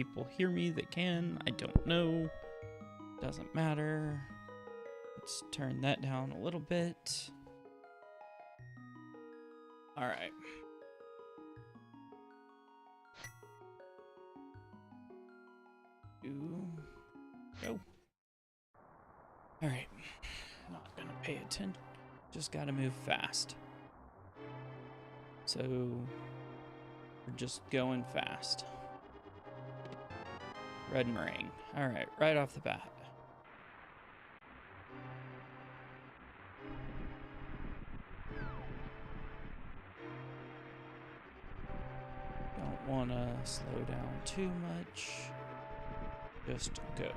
people hear me that can. I don't know. Doesn't matter. Let's turn that down a little bit. All right. Go. All right. Not gonna pay attention. Just gotta move fast. So we're just going fast. Red meringue. All right, right off the bat. Don't want to slow down too much. Just go.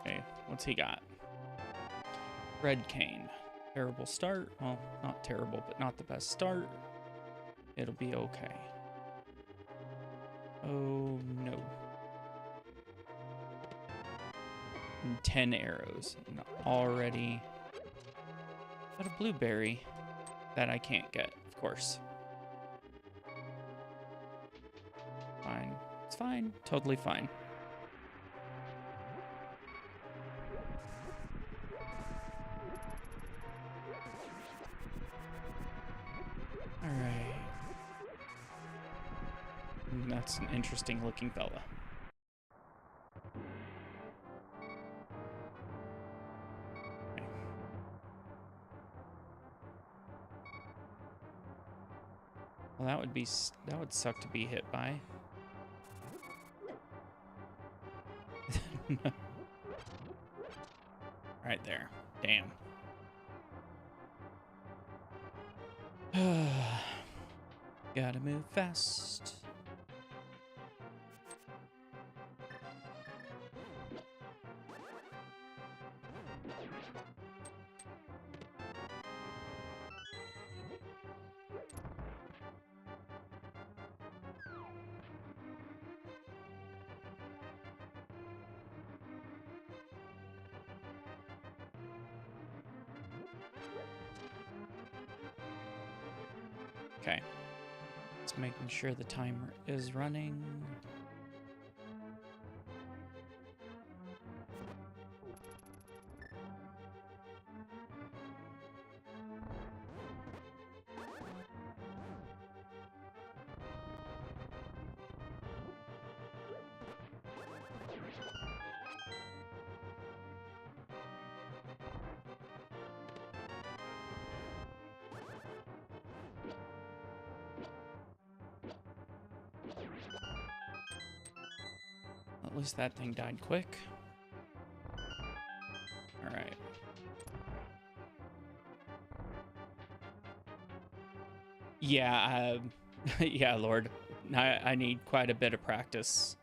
Okay, what's he got? Red cane. Terrible start. Well, not terrible, but not the best start. It'll be okay. Oh, no. And 10 arrows. And already got a blueberry that I can't get, of course. Fine. It's fine. Totally fine. All right. That's an interesting looking fella. Well, that would suck to be hit by. Right there. Damn. Gotta move fast. Okay. Just making sure the timer is running. At least that thing died quick. All right. Yeah, yeah, Lord. I need quite a bit of practice.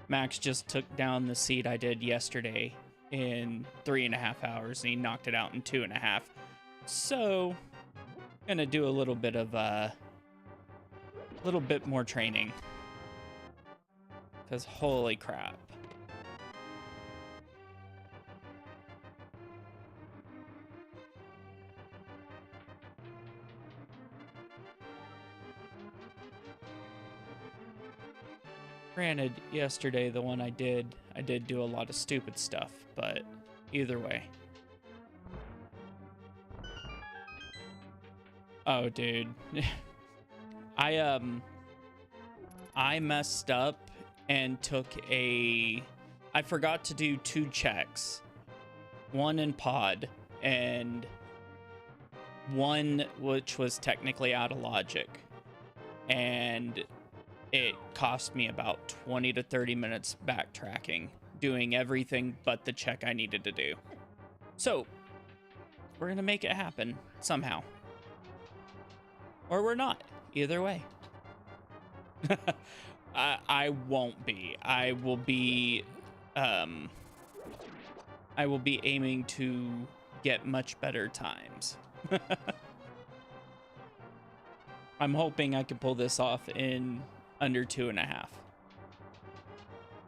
Max just took down the seed I did yesterday in 3.5 hours, and he knocked it out in 2.5. So, gonna do a little bit more training. Because holy crap. Granted, yesterday, the one I did do a lot of stupid stuff, but either way. Oh, dude. I messed up and I forgot to do 2 checks. One in pod and one which was technically out of logic. And it cost me about 20 to 30 minutes backtracking, doing everything but the check I needed to do. So, we're gonna make it happen somehow. Or we're not. Either way. I won't be. I will be aiming to get much better times. I'm hoping I can pull this off in under 2.5.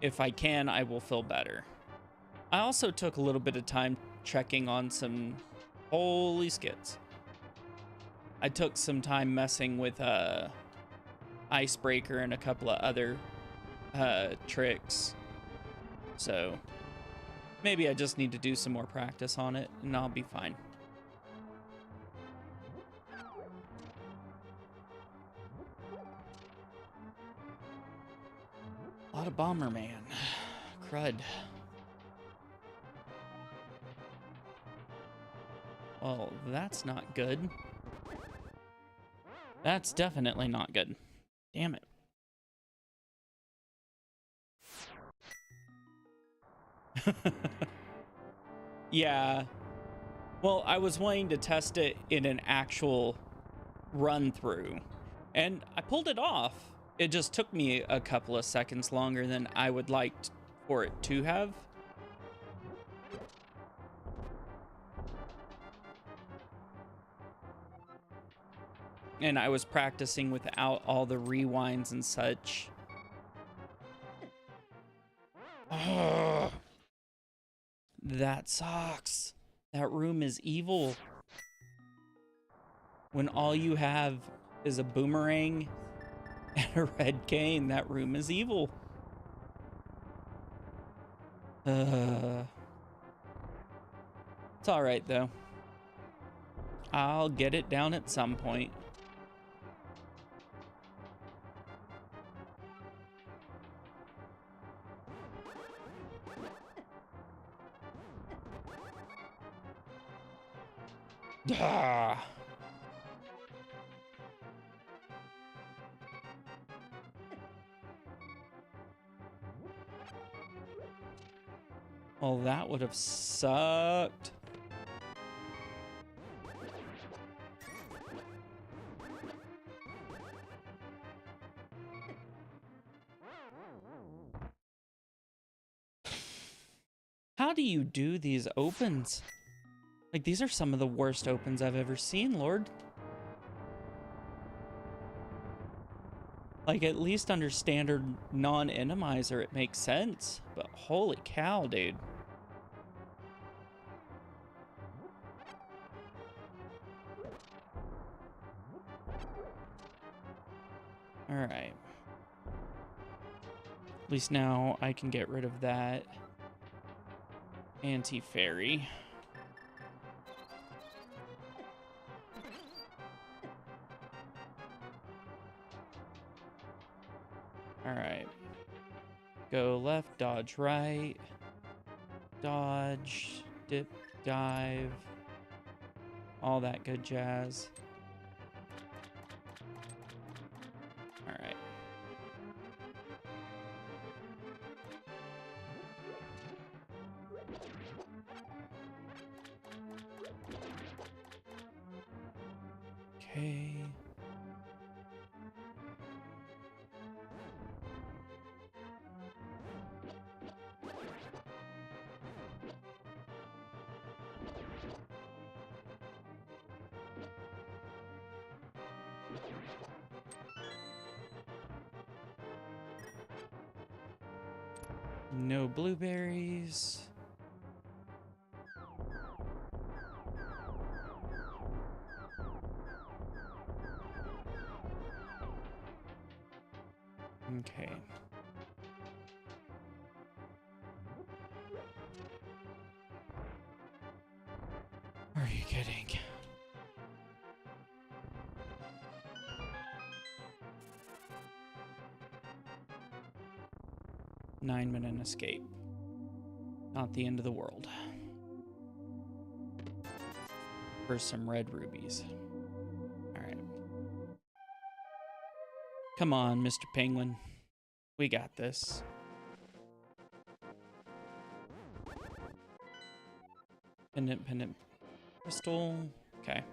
If I can, I will feel better. I also took a little bit of time checking on some holy skits. I took some time messing with Icebreaker and a couple of other tricks. So maybe I just need to do some more practice on it and I'll be fine. A lot of Bomberman. Crud. Well, that's not good. That's definitely not good. Damn it. Yeah. Well, I was wanting to test it in an actual run through, and I pulled it off. It just took me a couple of seconds longer than I would like for it to have. And I was practicing without all the rewinds and such. Ugh. That sucks. That room is evil. When all you have is a boomerang and a red cane, that room is evil. It's all right, though. I'll get it down at some point. Ah. Well, that would have sucked. How do you do these opens? Like, these are some of the worst opens I've ever seen, Lord. Like, at least under standard non-enemizer, it makes sense. But holy cow, dude. All right. At least now I can get rid of that anti-fairy. All right. Go left, dodge right, dodge, dip, dive, all that good jazz. All right. Okay. No blueberries. Okay. Are you kidding? Nine-minute escape. Not the end of the world. For some red rubies. Alright. Come on, Mr. Penguin. We got this. Pendant crystal. Okay.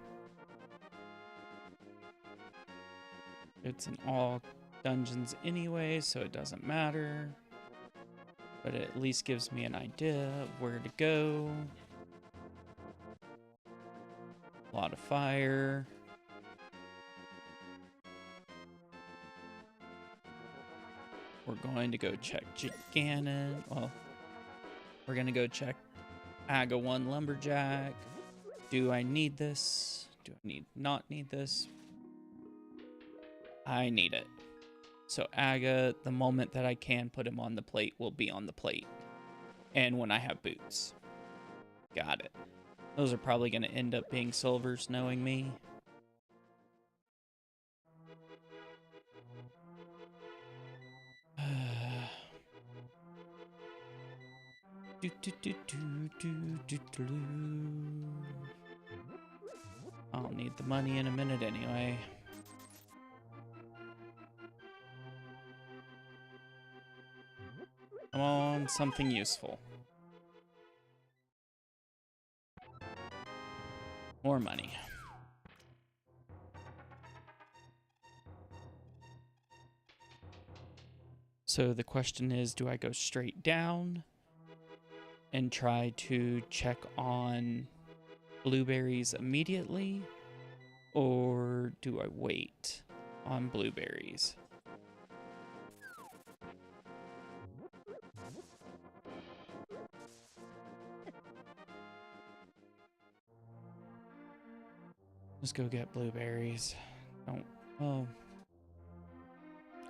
It's in all dungeons anyway, so it doesn't matter. But it at least gives me an idea of where to go. A lot of fire. We're going to go check Ganon. Well, We're gonna go check Aga 1 Lumberjack. Do I need this? Do I not need this? I need it. So Aga, the moment that I can put him on the plate, will be on the plate. And when I have boots. Got it. Those are probably going to end up being silvers, knowing me. I'll need the money in a minute anyway. Come on, something useful. More money. So the question is, do I go straight down and try to check on blueberries immediately? Or do I wait on blueberries? Let's go get blueberries. Don't, well,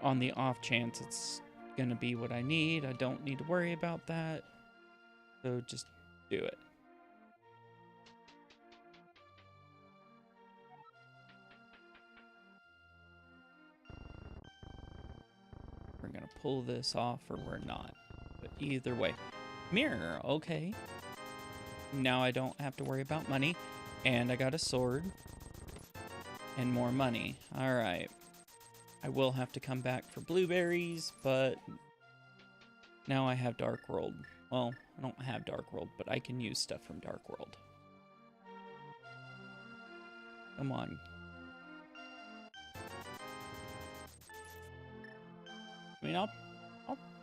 on the off chance it's gonna be what I need, I don't need to worry about that. So just do it. We're gonna pull this off or we're not. But either way. Mirror, okay. Now I don't have to worry about money. And I got a sword. And more money. Alright. I will have to come back for blueberries, but now I have Dark World. Well, I don't have Dark World, but I can use stuff from Dark World. Come on. I mean, I'll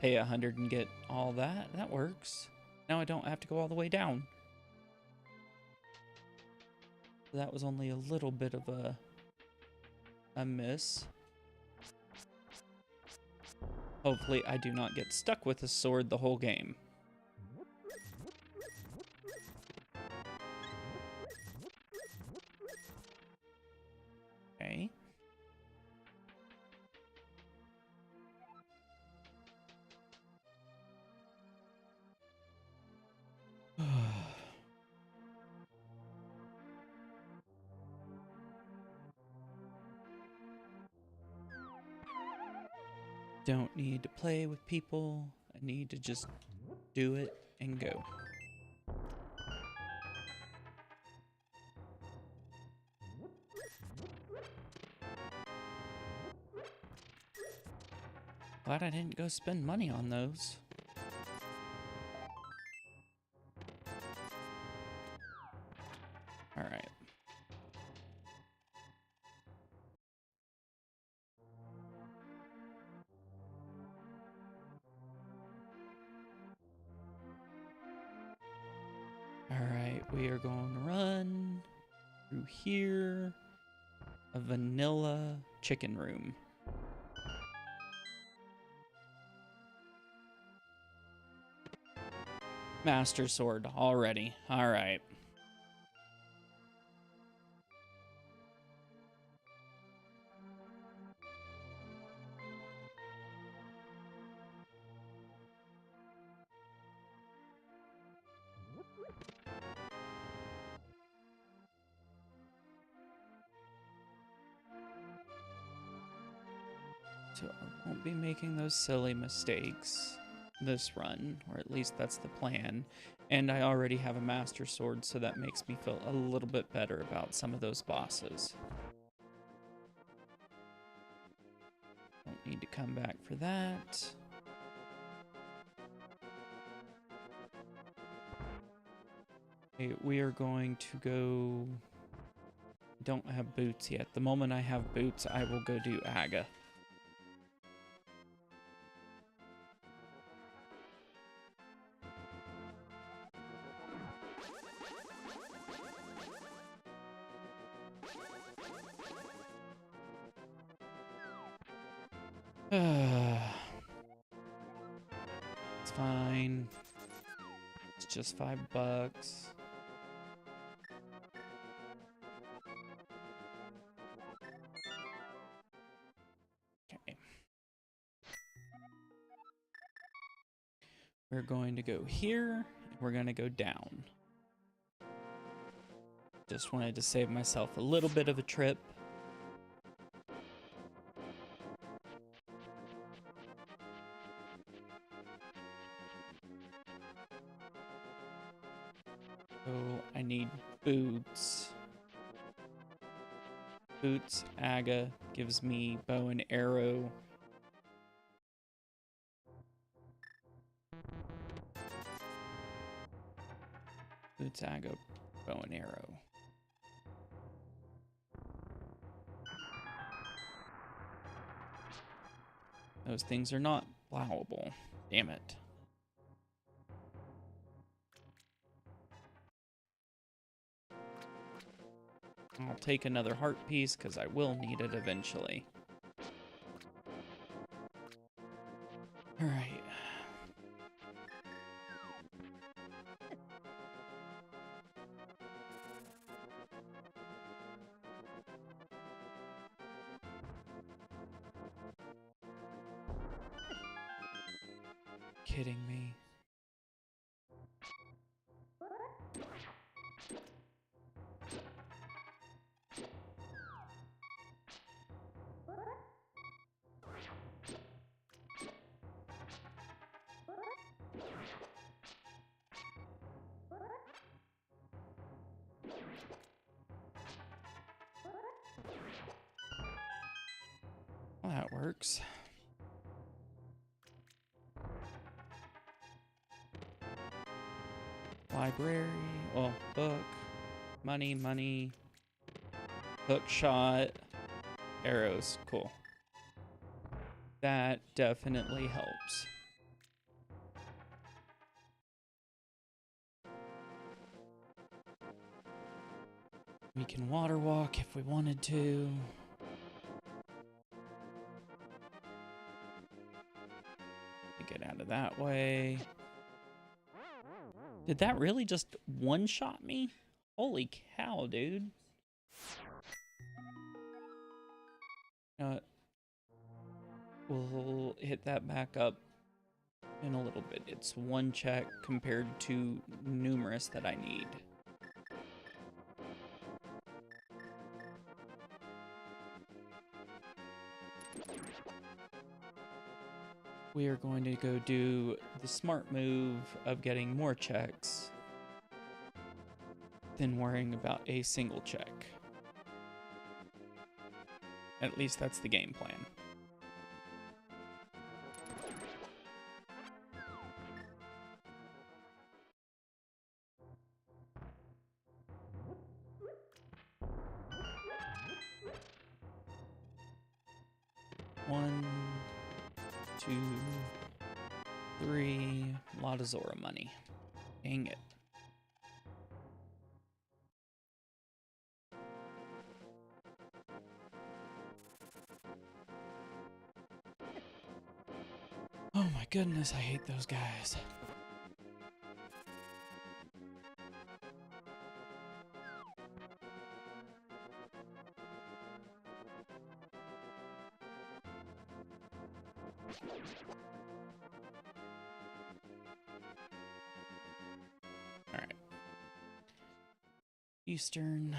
pay 100 and get all that. That works. Now I don't have to go all the way down. That was only a little bit of a miss. Hopefully I do not get stuck with a sword the whole game. Okay. Don't need to play with people. I need to just do it and go. Glad I didn't go spend money on those. All right. Alright, we are going to run through here. A vanilla chicken room. Master sword already. Alright. So I won't be making those silly mistakes this run, or at least that's the plan. And I already have a master sword, so that makes me feel a little bit better about some of those bosses. Don't need to come back for that. Okay, we are going to go... Don't have boots yet. The moment I have boots, I will go do Aga. It's fine. It's just $5. Okay. We're going to go here. We're going to go down. Just wanted to save myself a little bit of a trip. So I need boots. Boots, Aga gives me bow and arrow. Boots, Aga, bow and arrow. Those things are not plowable. Damn it. I'll take another heart piece because I will need it eventually. All right. Kidding me. Well, that works. Library, well, book, money, hook shot, arrows, cool. That definitely helps. We can water walk if we wanted to. Get out of that way. Did that really just one-shot me? Holy cow, dude. We'll hit that back up in a little bit. It's one check compared to numerous that I need. We are going to go do the smart move of getting more checks than worrying about a single check. At least that's the game plan. One, two, three. A lot of Zora money. Dang it. Oh my goodness, I hate those guys. All right. Eastern.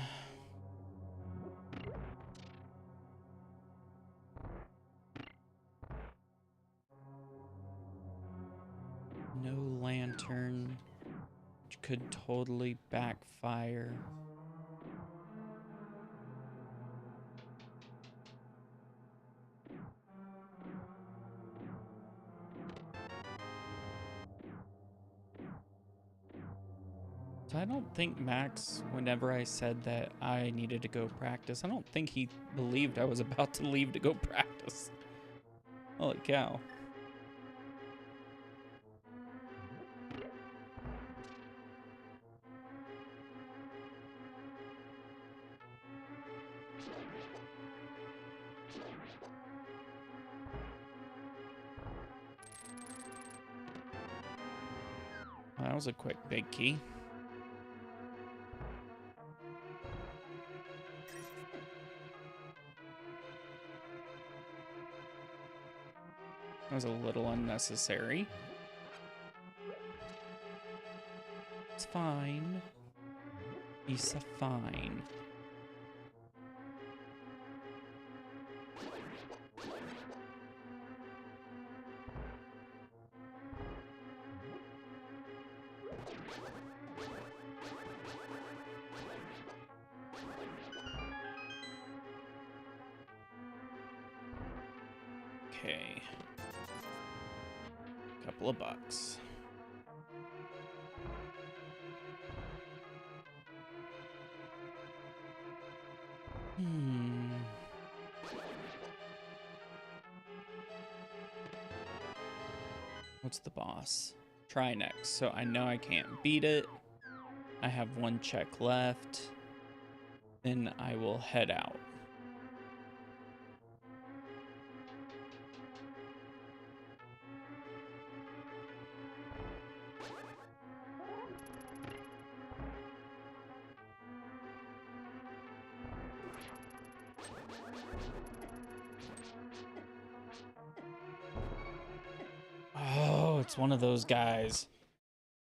No lantern, which could totally backfire. So I don't think Max, whenever I said that I needed to go practice, I don't think he believed I was about to leave to go practice. Holy cow. that was a quick big key. That was a little unnecessary. It's fine. It's fine. Okay. Couple of bucks. What's the boss? Try next. So I know I can't beat it. I have one check left. Then I will head out. Oh, it's one of those guys.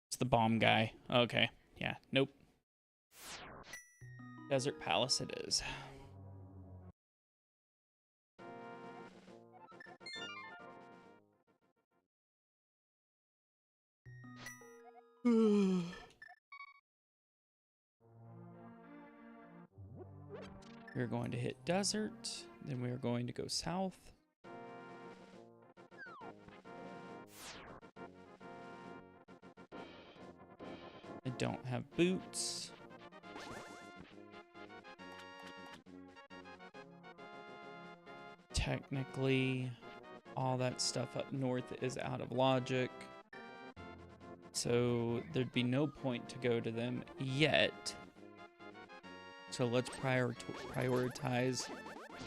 It's the bomb guy. Okay. Yeah. Nope. Desert Palace it is. We're going to hit desert. Then we are going to go south. I don't have boots. Technically, all that stuff up north is out of logic. So there'd be no point to go to them yet. So let's prioritize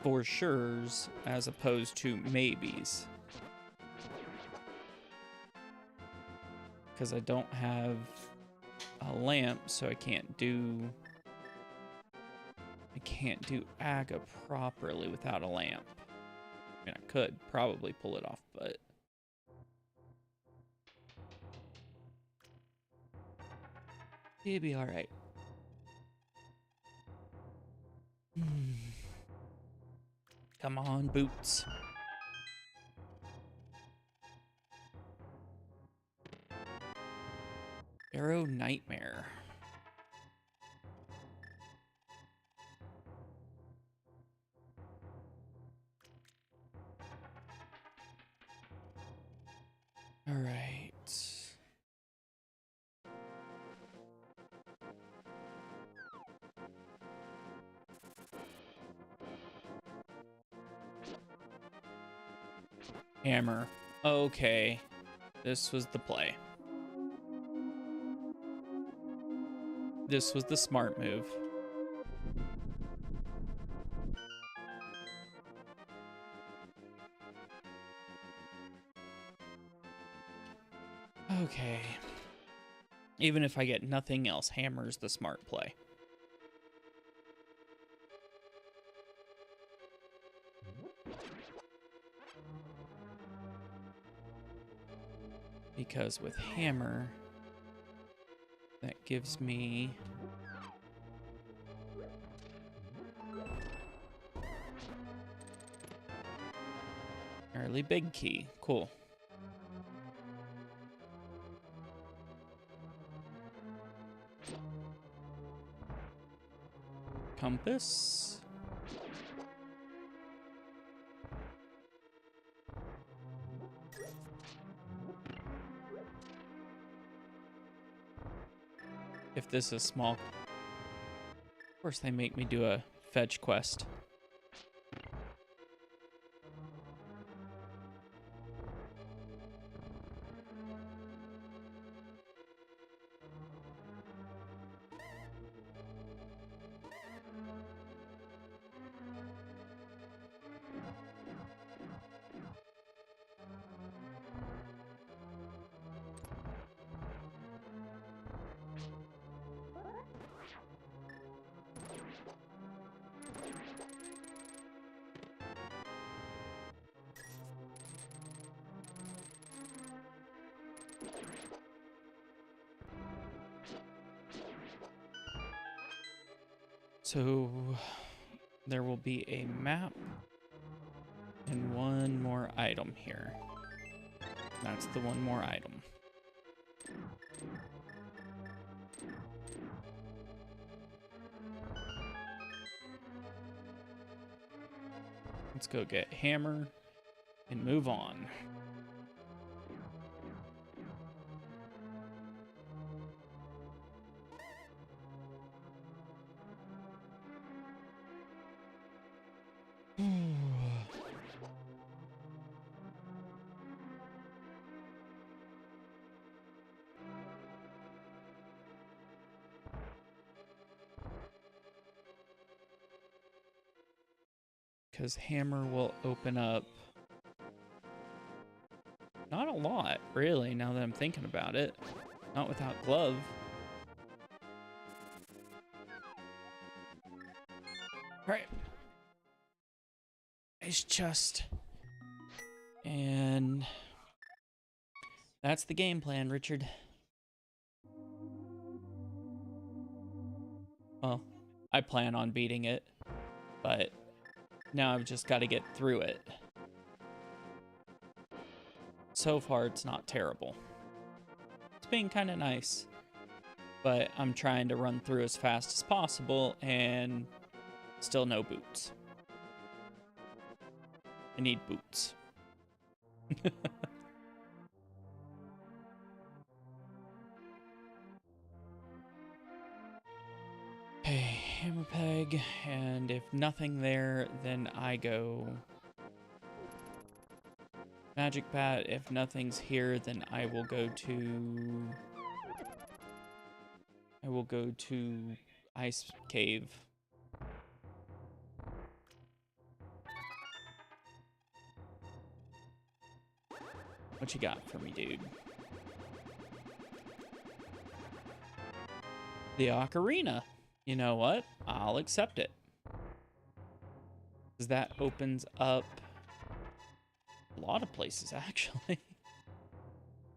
for sure's as opposed to maybes. Because I don't have a lamp, so I can't do Aga properly without a lamp. I mean, I could probably pull it off, but it'd be all right. Come on, boots. Arrow Nightmare. All right. Hammer. Okay. This was the play. This was the smart move. Okay. Even if I get nothing else, hammer's the smart play. Because with hammer, that gives me early big key. Cool. Compass. If this is small, of course they make me do a fetch quest. So there will be a map and one more item here. That's the one more item. Let's go get Hammer and move on. Because Hammer will open up not a lot, really, now that I'm thinking about it. Not without Glove. Alright. Ice chest. And that's the game plan, Richard. Well, I plan on beating it, but now I've just got to get through it. So far, it's not terrible. It's being kind of nice, but I'm trying to run through as fast as possible, and still no boots. I need boots. Okay, hammer peg, and if nothing there, then I go magic bat. If nothing's here, then I will go to ice cave. What you got for me, dude? The ocarina. You know what? I'll accept it. Because that opens up a lot of places, actually.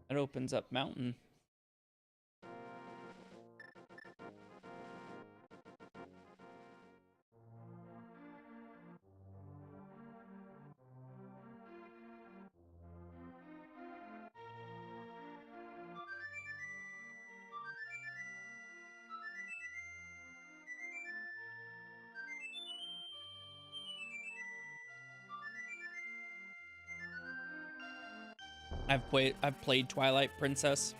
It opens up mountain. I've played Twilight Princess.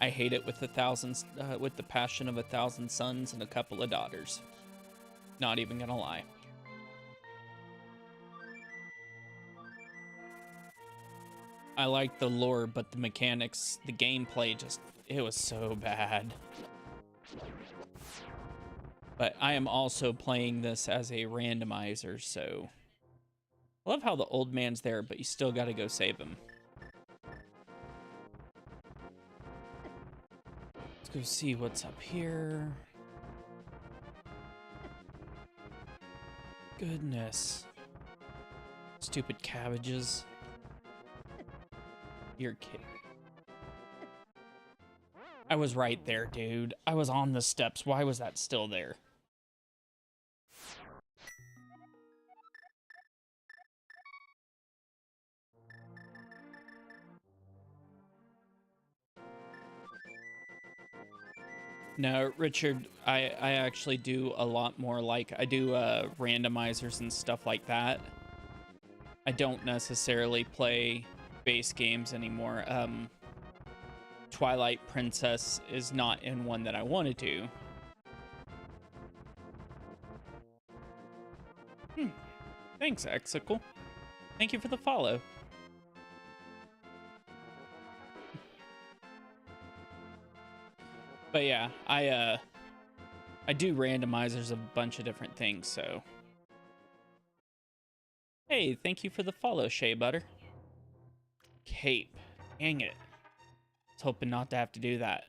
I hate it with with the passion of 1,000 sons and a couple of daughters. Not even gonna lie. I like the lore, but the mechanics, the gameplay, it was so bad. But I am also playing this as a randomizer, so I love how the old man's there, but you still gotta go save him. Go see what's up here. Goodness. Stupid cabbages. You're kidding. I was right there, dude. I was on the steps. Why was that still there? No, Richard, I actually do a lot more, like, I do randomizers and stuff like that. I don't necessarily play base games anymore. Twilight Princess is not in one that I wanted to. Thanks, Exicle. Thank you for the follow. But yeah, I do randomizers of a bunch of different things, so. Hey, thank you for the follow, Shea Butter. Cape. Dang it. I was hoping not to have to do that.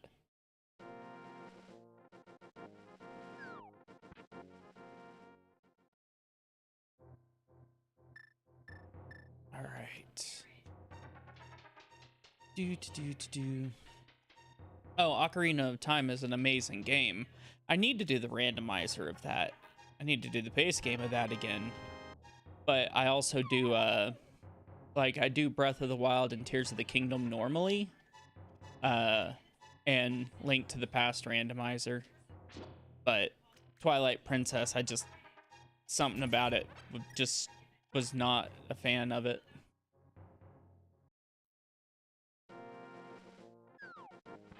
Alright. Oh, Ocarina of Time is an amazing game. I need to do the randomizer of that. I need to do the base game of that again. But I also do, like, I do Breath of the Wild and Tears of the Kingdom normally. And Link to the Past randomizer. But Twilight Princess, I just, something about it just was not a fan of it.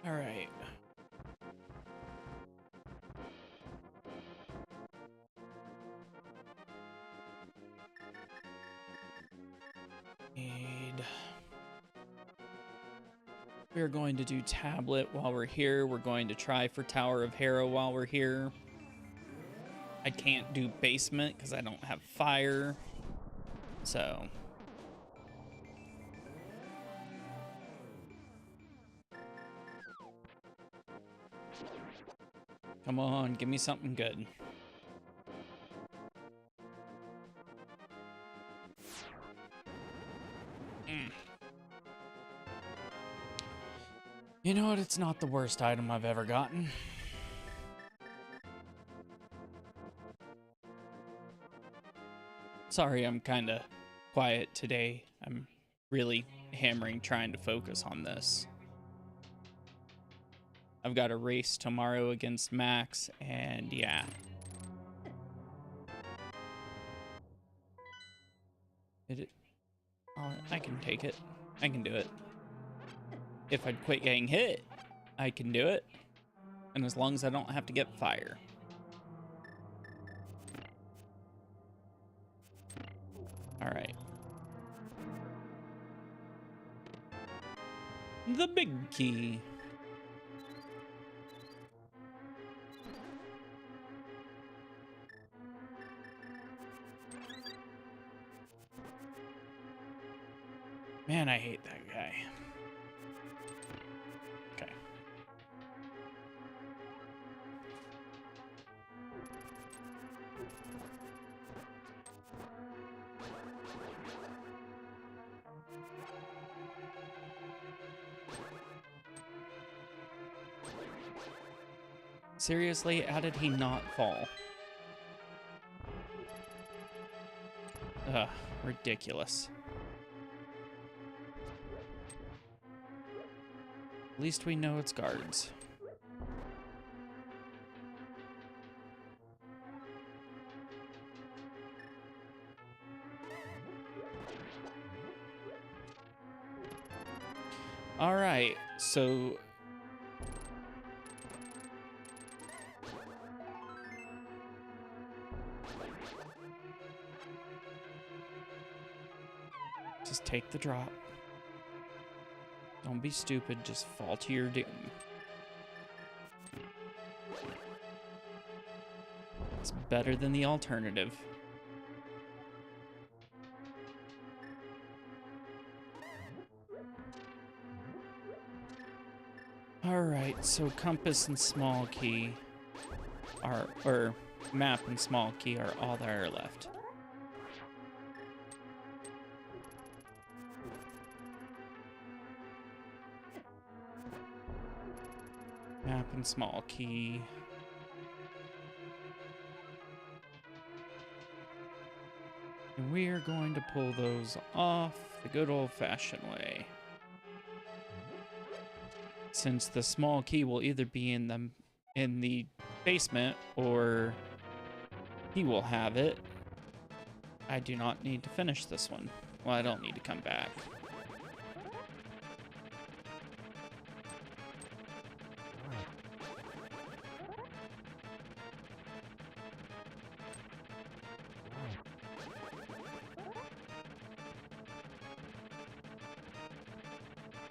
All right. We're going to do tablet while we're here. We're going to try for Tower of Hera while we're here. I can't do basement because I don't have fire. So. Come on, give me something good. You know what? It's not the worst item I've ever gotten. Sorry, I'm kind of quiet today. I'm really hammering trying to focus on this. I've got a race tomorrow against Max, and yeah. I can take it. I can do it. If I'd quit getting hit, I can do it. And as long as I don't have to get fire. All right. The big key. Man, I hate that guy. Okay. Seriously, how did he not fall? Ugh, ridiculous. At least we know it's guards. All right, so just take the drop. Don't be stupid, just fall to your doom. It's better than the alternative. Alright, so compass and small key are, or map and small key are all that are left. Map and small key. And we are going to pull those off the good old-fashioned way. Since the small key will either be in the basement or he will have it, I do not need to finish this one. Well, I don't need to come back.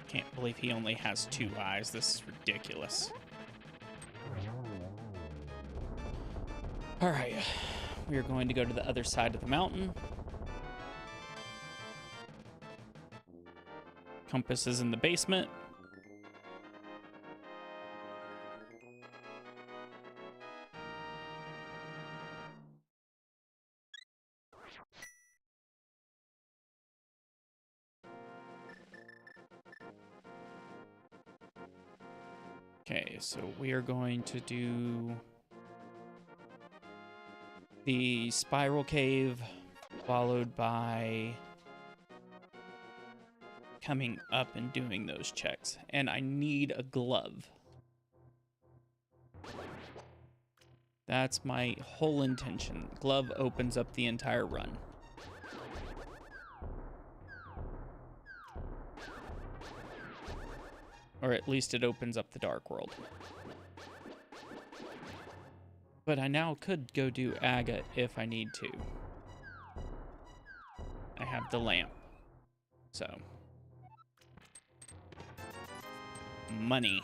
Can't believe he only has 2 eyes. This is ridiculous. All right, we are going to go to the other side of the mountain. Compass is in the basement. Okay, so we are going to do the spiral cave, followed by coming up and doing those checks. And I need a glove. That's my whole intention. Glove opens up the entire run. Or at least it opens up the Dark World. But I now could go do Aga if I need to. I have the lamp. So. Money.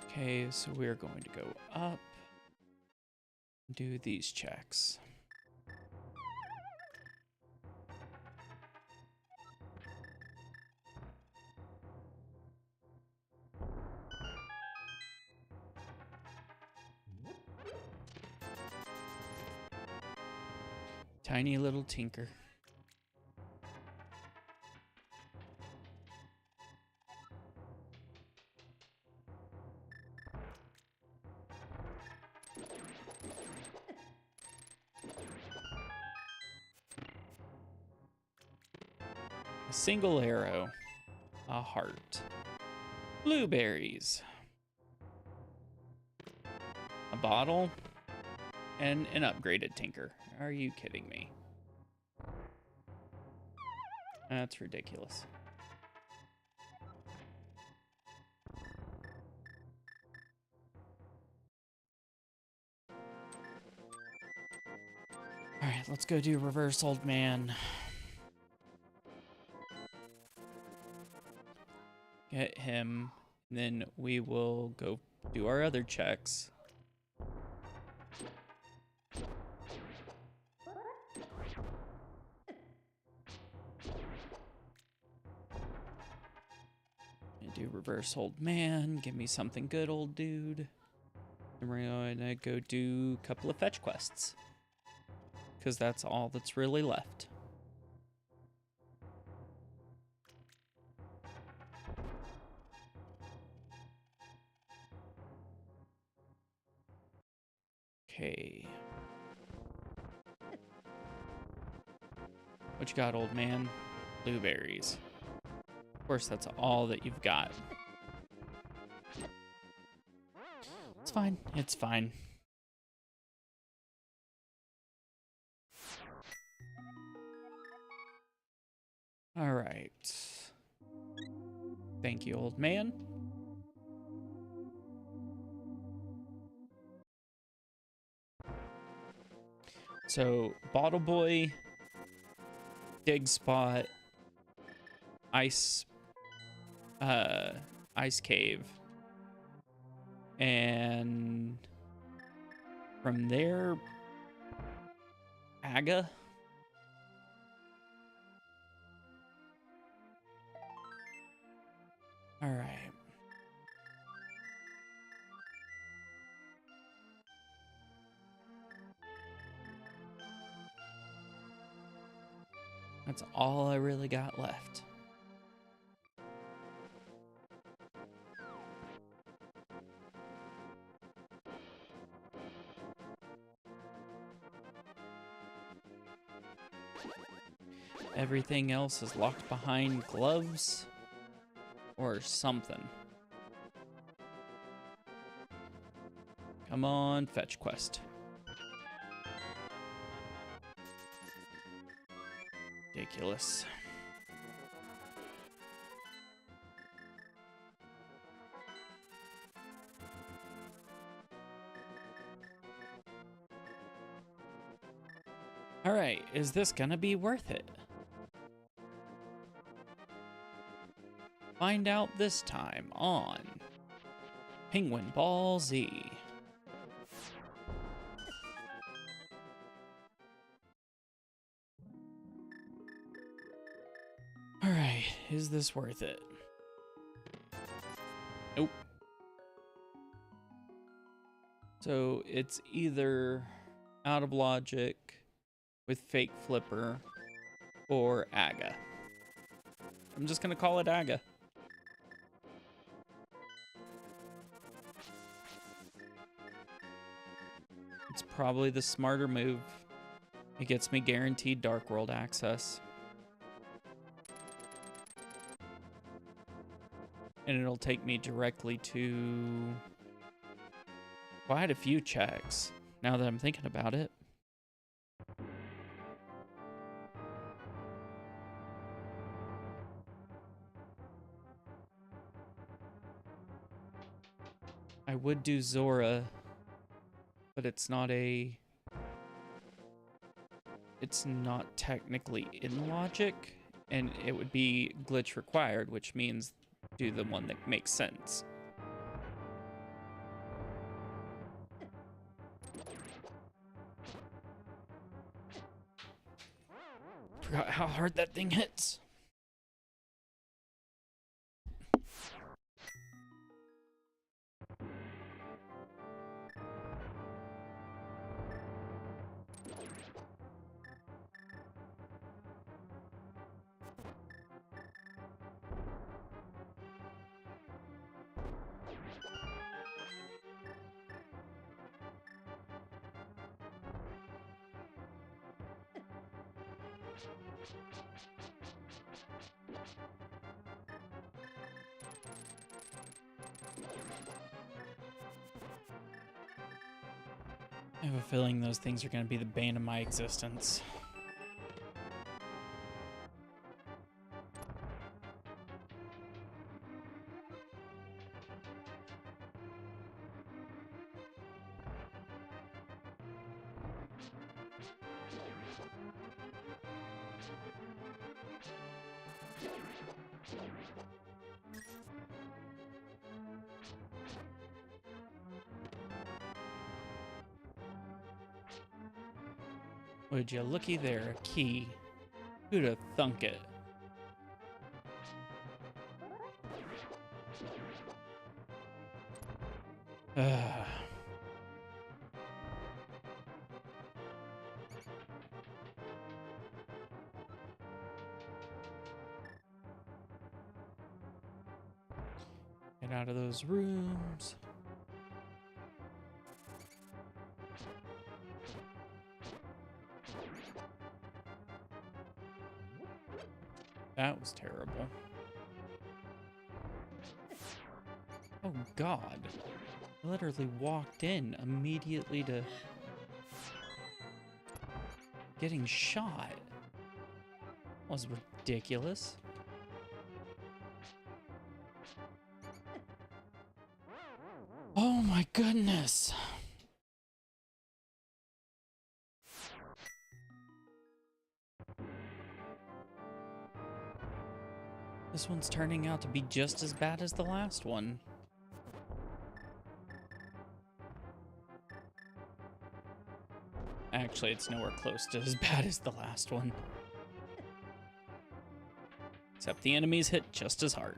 Okay, so we're going to go up. Do these checks. Tiny little tinker. A single arrow. A heart. Blueberries. A bottle. And an upgraded tinker. Are you kidding me? That's ridiculous. Alright, let's go do reverse old man. Get him, and then we will go do our other checks. Do reverse old man, give me something good, old dude. And we're gonna go do a couple of fetch quests. Because that's all that's really left. Okay. What you got, old man? Blueberries. Of course, that's all that you've got. It's fine. It's fine. All right. Thank you, old man. So, Bottle Boy, Dig Spot, Ice Cave, and from there, Aga. All right. That's all I really got left. Everything else is locked behind gloves or something. Come on, fetch quest. Ridiculous. All right, is this gonna be worth it? Find out this time on Penguin Ball Z. All right, is this worth it? Nope. So it's either out of logic, with Fake Flipper or Aga. I'm just gonna call it Aga. It's probably the smarter move. It gets me guaranteed Dark World access. And it'll take me directly to quite a few checks, now that I'm thinking about it. I would do Zora, but it's not technically in logic, and it would be glitch required, which means do the one that makes sense. Forgot how hard that thing hits. I have a feeling those things are going to be the bane of my existence. Would you looky there, a key. Who'd have thunk it? Get out of those rooms. That was terrible. Oh God. I literally walked in immediately to getting shot. That was ridiculous. Oh my goodness. This one's turning out to be just as bad as the last one. Actually, it's nowhere close to as bad as the last one. Except the enemies hit just as hard.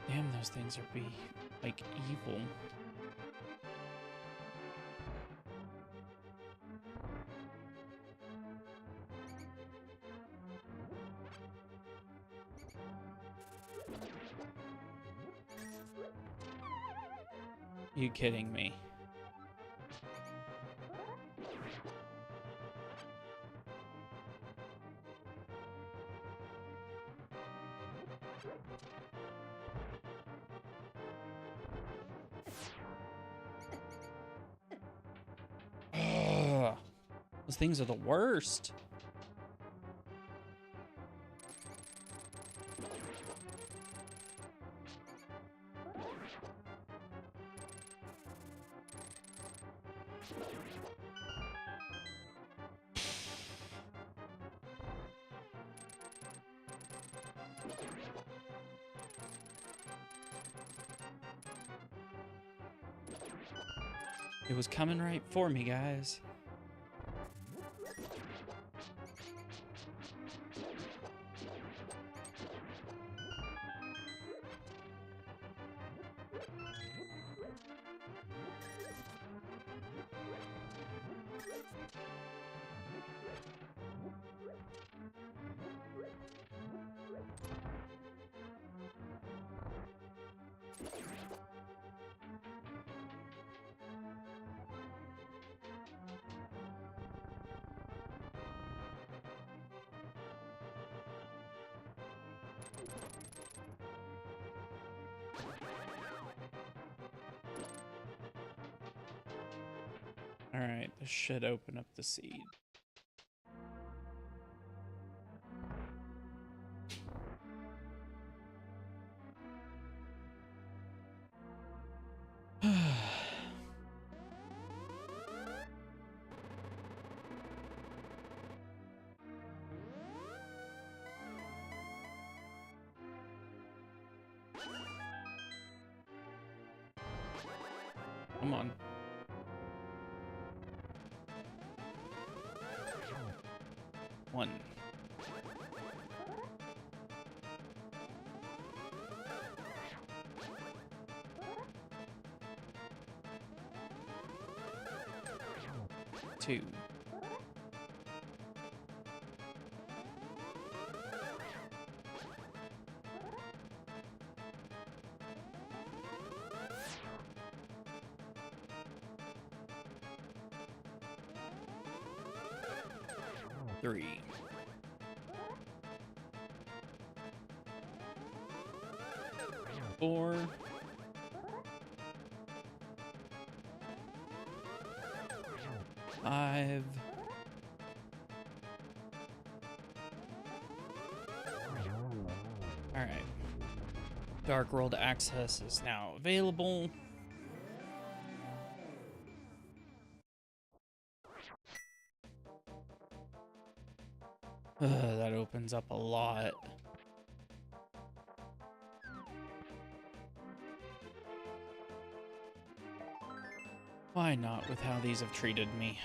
Damn, those things are like evil. You kidding me? Ugh. Those things are the worst. It was coming right for me, guys. All right, this should open up the seed. Come on. One. Two. Three. Four. Five. All right. Dark World access is now available. That opens up a lot. Why not with how these have treated me?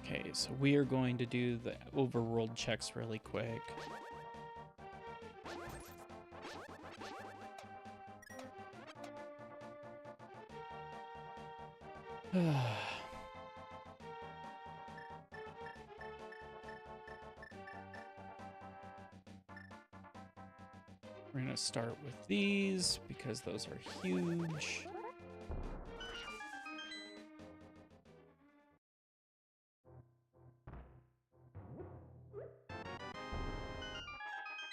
Okay, so we are going to do the overworld checks really quick. We're gonna start with these because those are huge.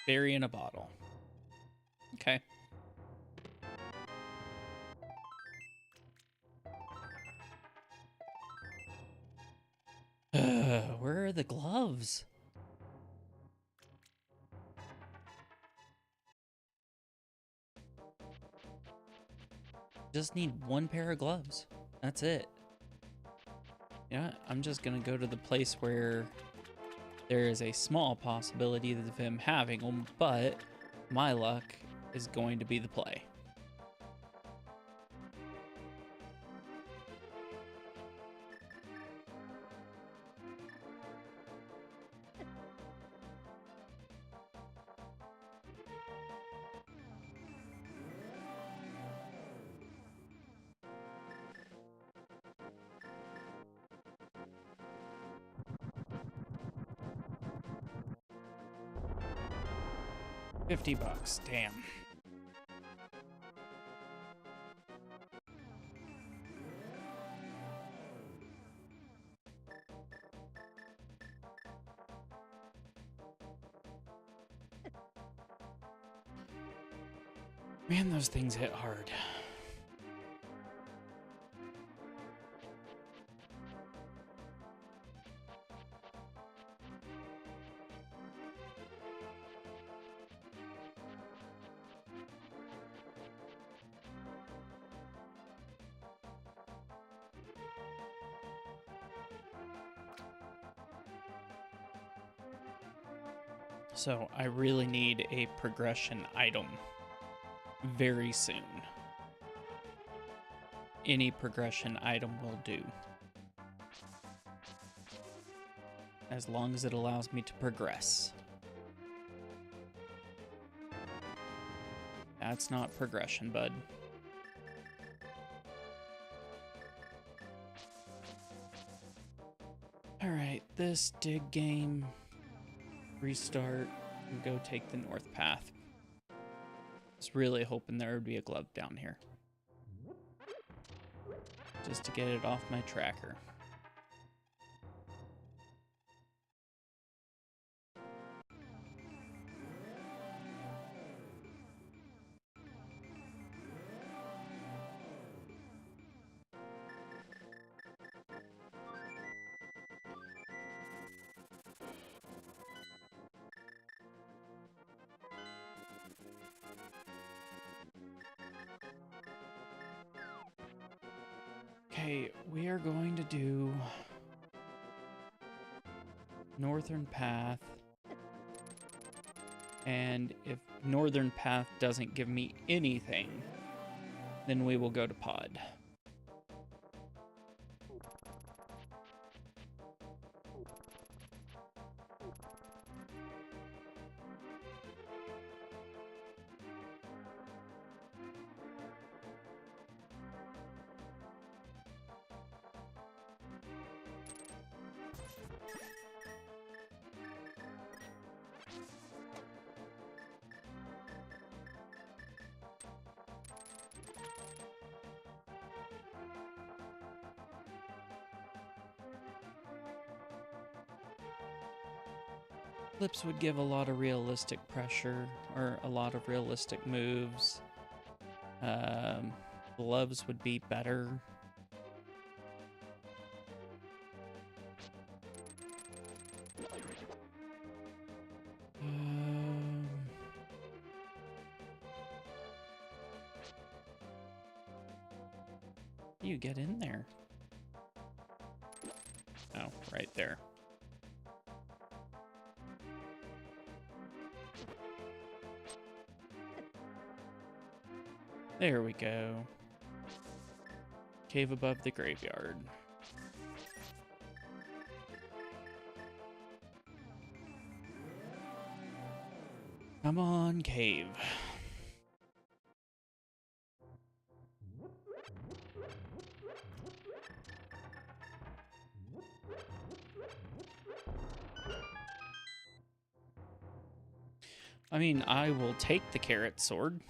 Berry in a bottle. Okay. Where are the gloves? Just need one pair of gloves. That's it. Yeah, I'm just gonna go to the place where there is a small possibility of him having them, but my luck is going to be the play. $50, damn. Man, those things hit hard. So I really need a progression item very soon. Any progression item will do. As long as it allows me to progress. That's not progression, bud. Alright, this dig game. Restart and go take the north path. Was really hoping there would be a glove down here. Just to get it off my tracker. Okay, we are going to do northern path. And if northern path doesn't give me anything, then we will go to pod. Flips would give a lot of realistic pressure, or a lot of realistic moves. Gloves would be better. You get in there. Oh, right there. There we go. Cave above the graveyard. Come on, cave. I mean, I will take the carrot sword.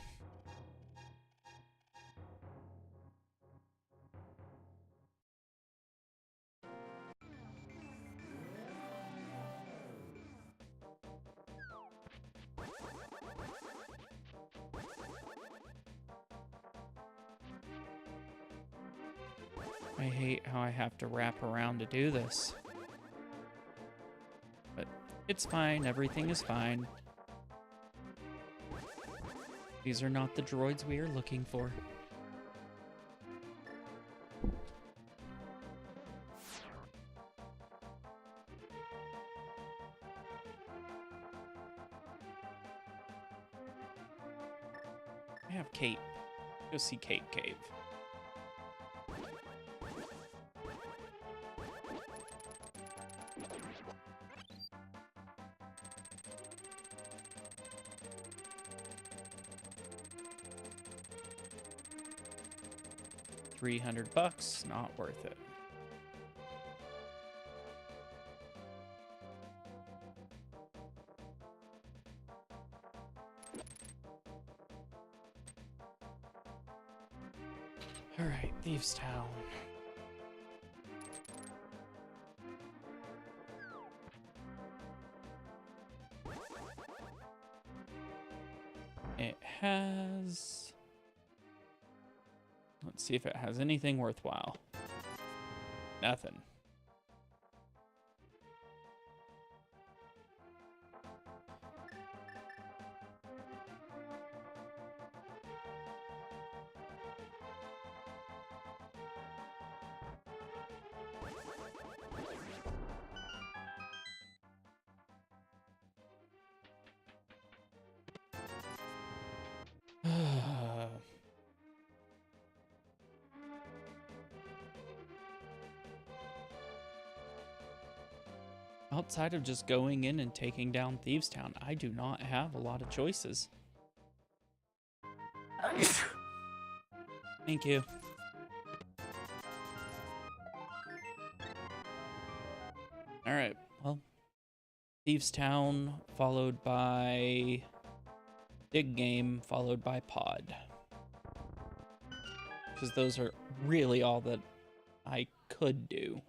I hate how I have to wrap around to do this. But it's fine, everything is fine. These are not the droids we are looking for. I have Kate. Go see Kate Cave. $300, not worth it. All right, Thieves Town. It has... Let's see if it has anything worthwhile. Nothing. Outside of just going in and taking down Thieves Town, I do not have a lot of choices. Thank you. Alright, well. Thieves Town, followed by Dig Game, followed by Pod. Because those are really all that I could do.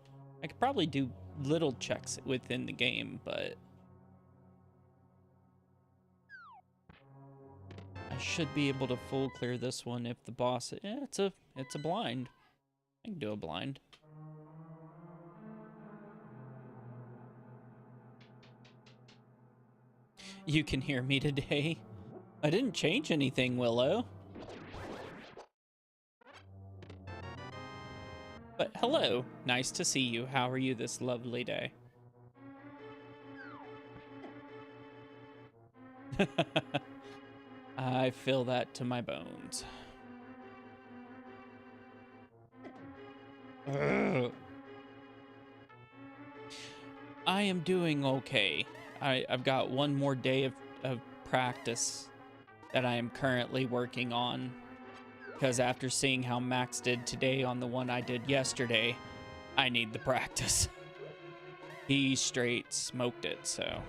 I could probably do little checks within the game, but I should be able to full clear this one if the boss... it's a blind. I can do a blind. You can hear me today. I didn't change anything, Willow. But hello, nice to see you. How are you this lovely day? I feel that to my bones. Ugh. I am doing okay. I've got one more day of practice that I am currently working on. Because after seeing how Max did today on the one I did yesterday, I need the practice. He straight smoked it, so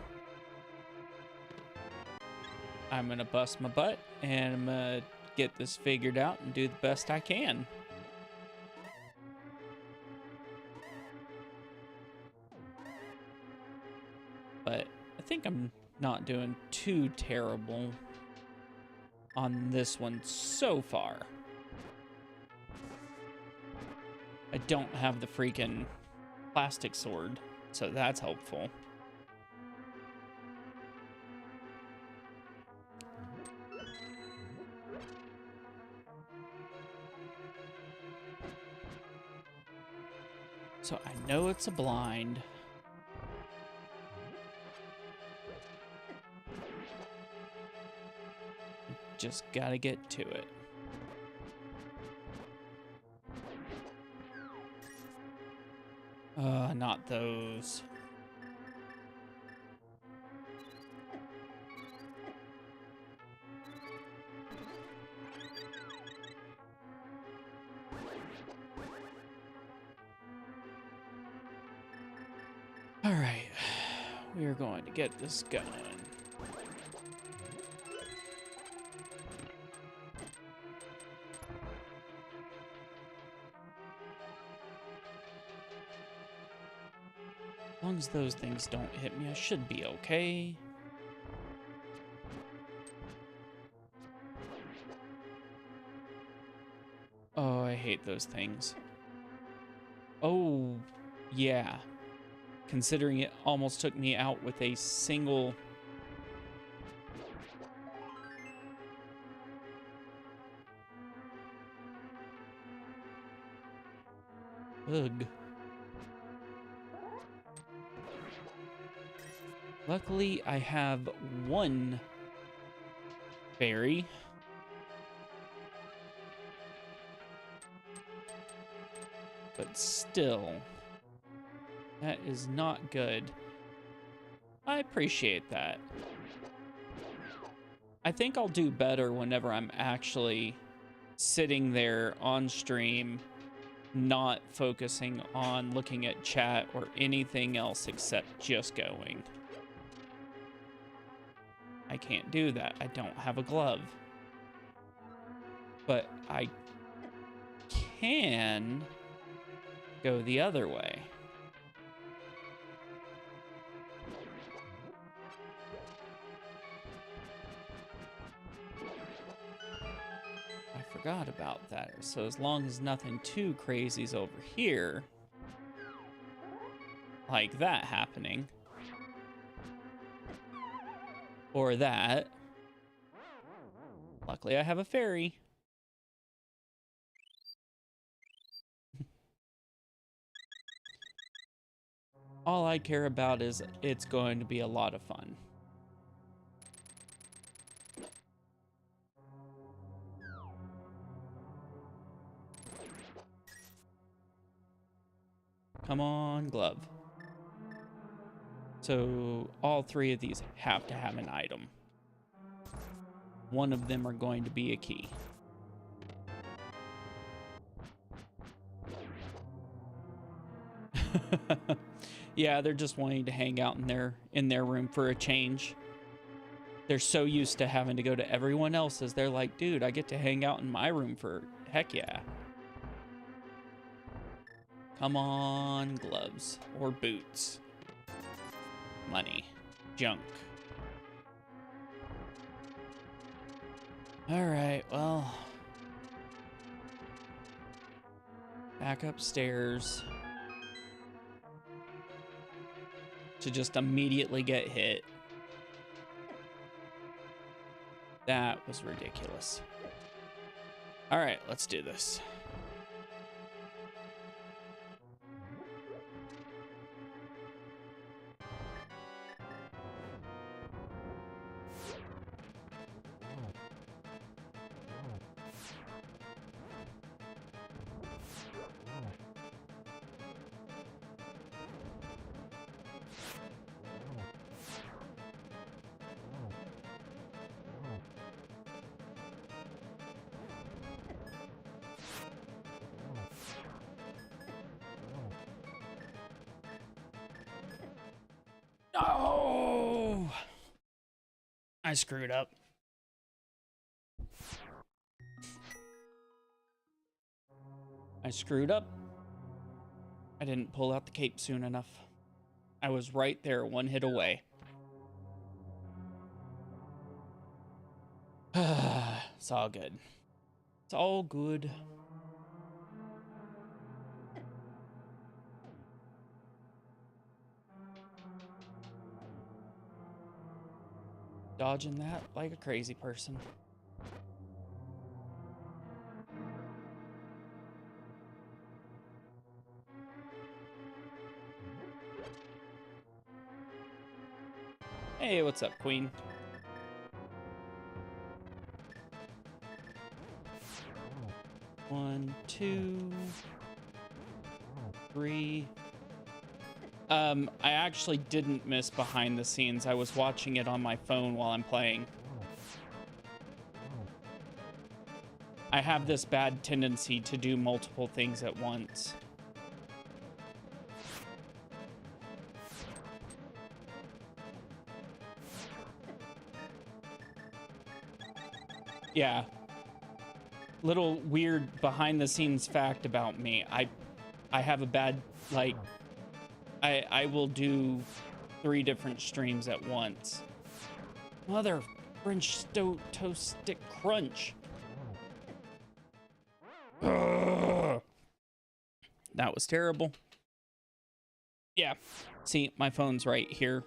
I'm gonna bust my butt and I'm gonna get this figured out and do the best I can. But I think I'm not doing too terrible on this one so far. I don't have the freaking plastic sword, so that's helpful. So I know it's a blind. Just gotta get to it. Not those. All right, we are going to get this going. As long as those things don't hit me, I should be okay. Oh, I hate those things. Oh, yeah. Considering it almost took me out with a single... Ugh. Luckily, I have one berry. But still, that is not good. I appreciate that. I think I'll do better whenever I'm actually sitting there on stream, not focusing on looking at chat or anything else except just going. I can't do that. I don't have a glove. But I can go the other way. I forgot about that. So as long as nothing too crazy's over here, like that happening, or that. Luckily, I have a fairy. All I care about is it's going to be a lot of fun. Come on, glove. So all three of these have to have an item. One of them are going to be a key. Yeah, they're just wanting to hang out in their room for a change. They're so used to having to go to everyone else's. They're like, dude, I get to hang out in my room for heck yeah. Come on, gloves or boots. Money. Junk. All right, well. Back upstairs. To just immediately get hit. That was ridiculous. All right, let's do this. Oh, I screwed up. I screwed up. I didn't pull out the cape soon enough. I was right there, one hit away. It's all good. It's all good. Dodging that like a crazy person. Hey, what's up, Queen? One, two, three. I actually didn't miss behind the scenes. I was watching it on my phone while I'm playing. I have this bad tendency to do multiple things at once. Yeah. Little weird behind the scenes fact about me. I have a bad, like, I will do 3 different streams at once. Mother French toast stick crunch. Ugh. That was terrible. Yeah. See, my phone's right here.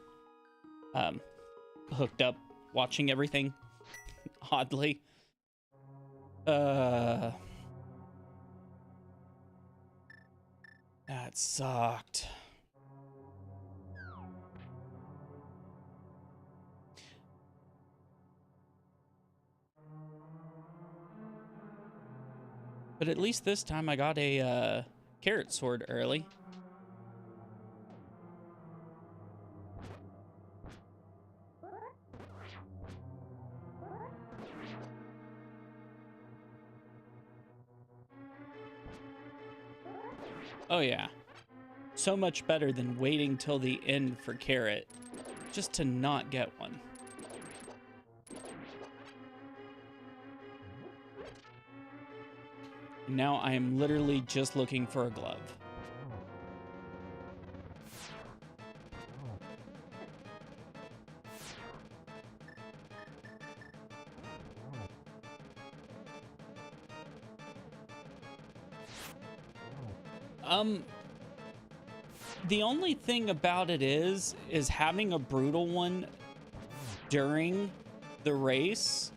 Hooked up, watching everything. Oddly. That sucked. But at least this time I got a carrot sword early. Oh yeah. So much better than waiting till the end for carrot just to not get one. Now I am literally just looking for a glove. The only thing about it is having a brutal one during the race,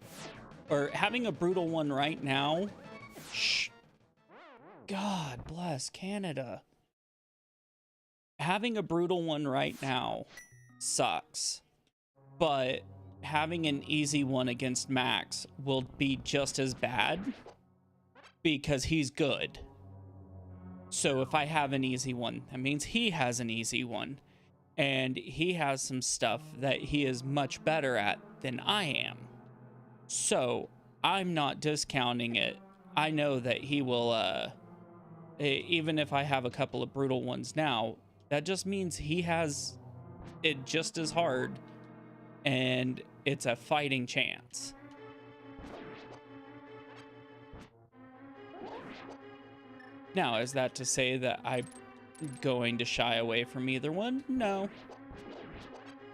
or having a brutal one right now. Shh. God bless Canada. Having a brutal one right now sucks, but having an easy one against Max will be just as bad because he's good. So if I have an easy one, that means he has an easy one. And he has some stuff that he is much better at than I am. So I'm not discounting it. I know that he will, even if I have a couple of brutal ones now, that just means he has it just as hard, and it's a fighting chance. Now, is that to say that I'm going to shy away from either one? No.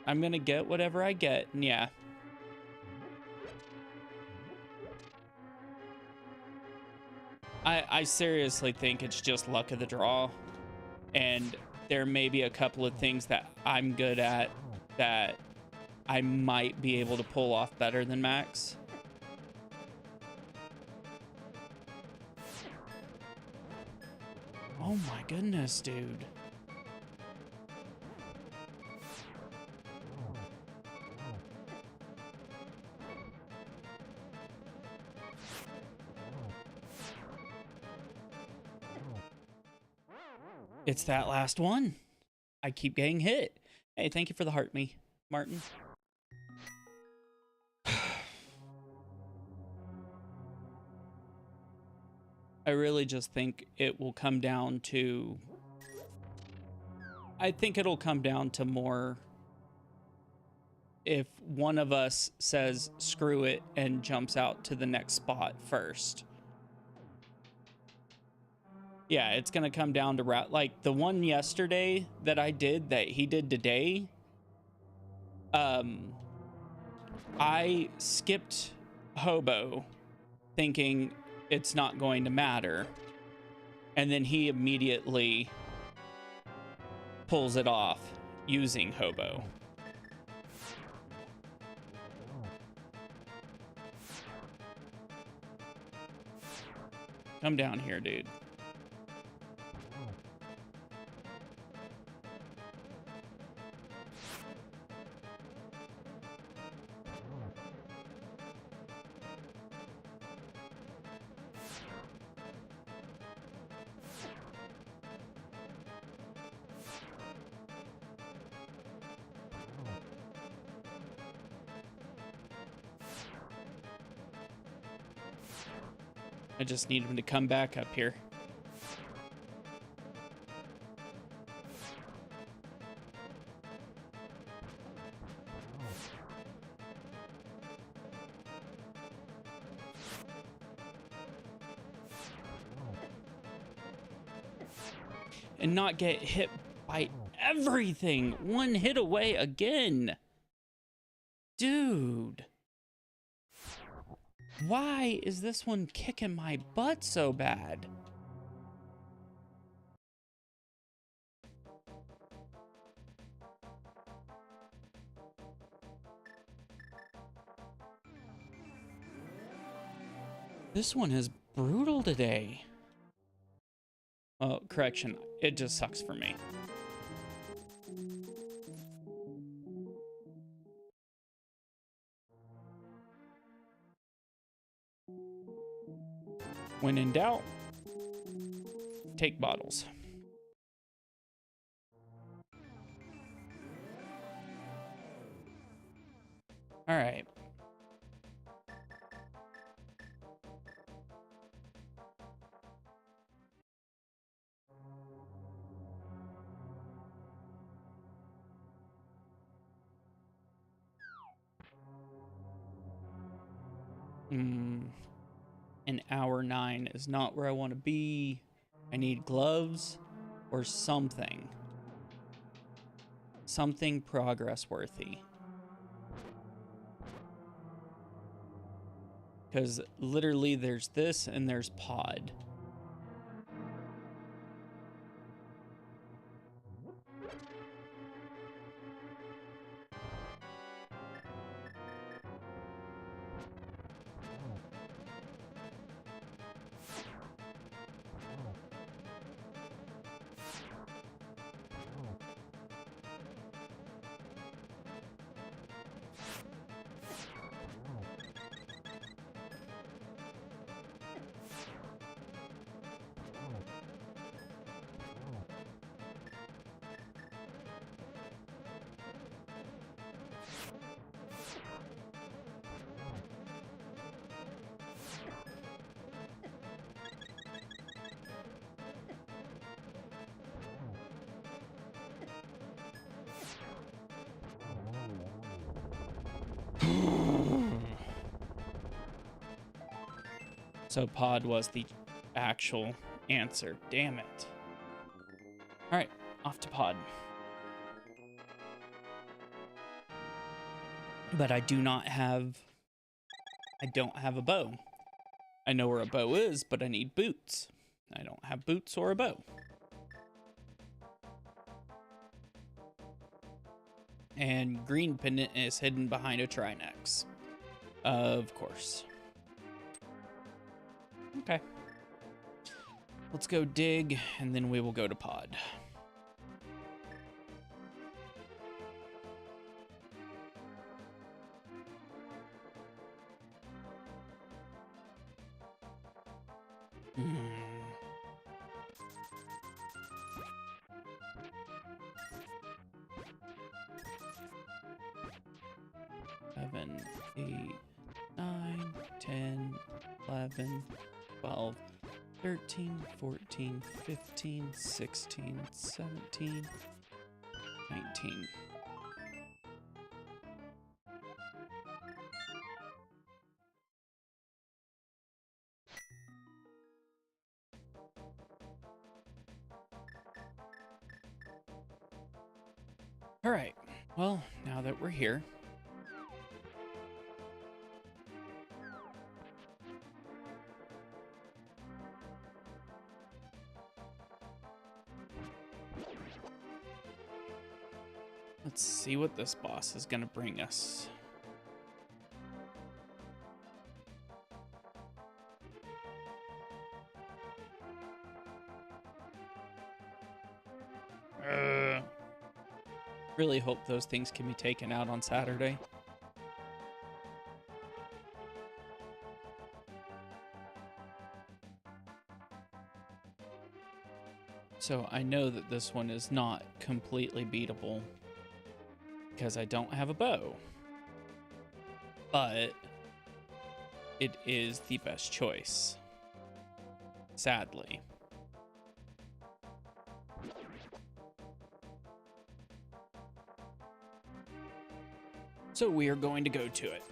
I'm gonna get whatever I get, and yeah. I seriously think it's just luck of the draw, and there may be a couple of things that I'm good at that I might be able to pull off better than Max. Oh my goodness, dude. It's that last one. I keep getting hit. Hey, thank you for the heart me, Martin. I really just think it will come down to... I think it'll come down to more if one of us says screw it and jumps out to the next spot first. Yeah, it's gonna come down to like the one yesterday that I did that he did today. I skipped Hobo thinking it's not going to matter, and then he immediately pulls it off using Hobo. Come down here, dude. I just need him to come back up here. And not get hit by everything. One hit away again. Dude. Why is this one kicking my butt so bad? This one is brutal today. Oh, correction. It just sucks for me. When in doubt, take bottles. All right. An hour 9 is not where I want to be. I need gloves or something. Something progress worthy. Because literally there's this and there's pod. So pod was the actual answer. Damn it. All right, off to pod. But I don't have a bow. I know where a bow is, but I need boots. I don't have boots or a bow. And green pendant is hidden behind a Trinex. Of course. Okay. Let's go dig, and then we will go to pod. Hmm. 7, 8, 9, 10, 11, 12, 13, 14, 15, 16, 17, 19. All right, well, now that we're here, let's see what this boss is gonna bring us. Really hope those things can be taken out on Saturday. So I know that this one is not completely beatable because I don't have a bow, but it is the best choice, sadly. So we are going to go to it.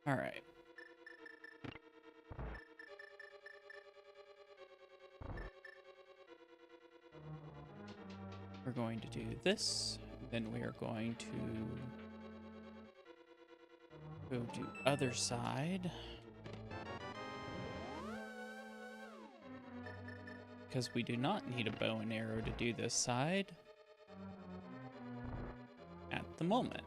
All right. We're going to do this, then we are going to go to other side. Because we do not need a bow and arrow to do this side at the moment.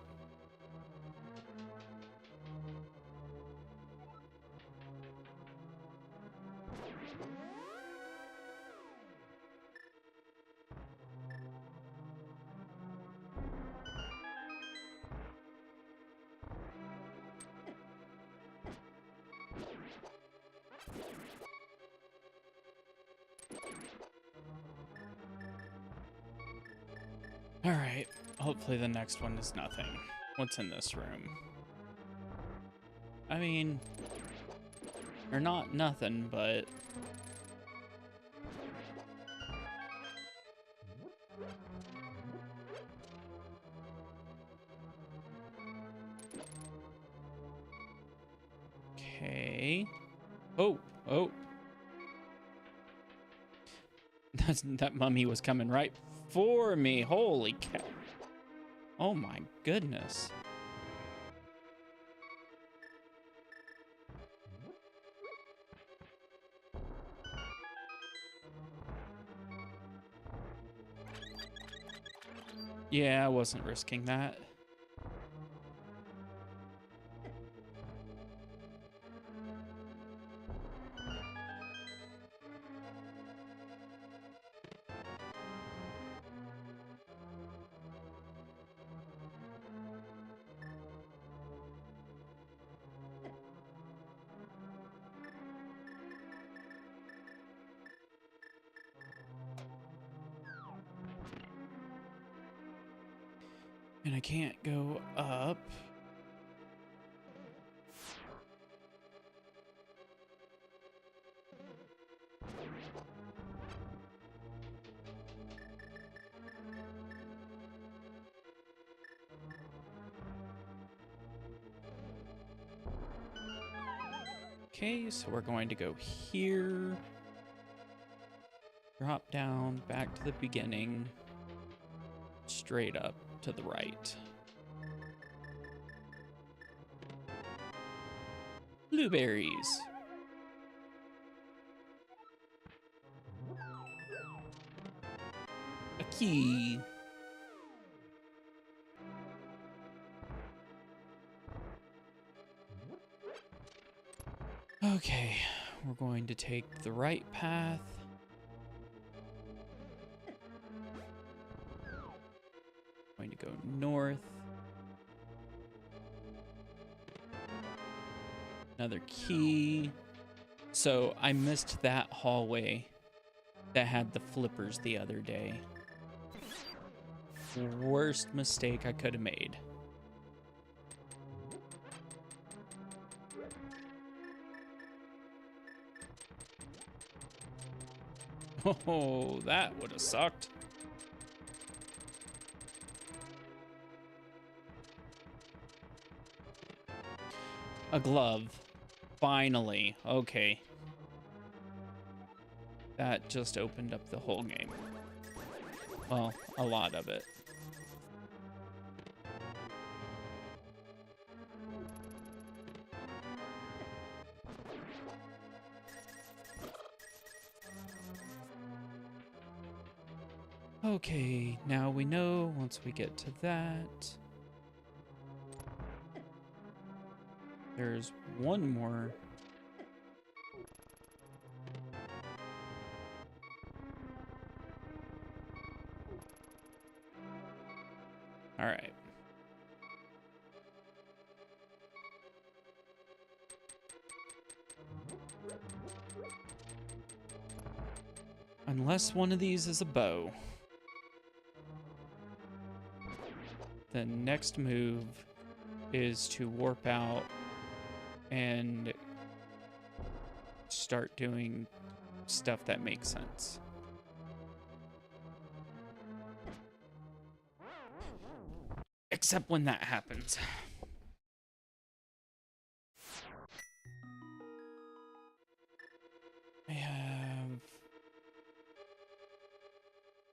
All right, hopefully the next one is nothing. What's in this room? I mean, they're not nothing, but okay. Oh. That mummy was coming right for me. Holy cow. Oh my goodness. Yeah, I wasn't risking that. And I can't go up. Okay, so we're going to go here. Drop down, back to the beginning. Straight up to the right. Blueberries. A key. Okay, we're going to take the right path. Going to go north. Another key. So I missed that hallway that had the flippers the other day. Worst mistake I could have made. Oh, that would have sucked. A glove. Finally. Okay. That just opened up the whole game. Well, a lot of it. Okay, now we know once we get to that. There's one more. All right. Unless one of these is a bow. The next move is to warp out and start doing stuff that makes sense. Except when that happens.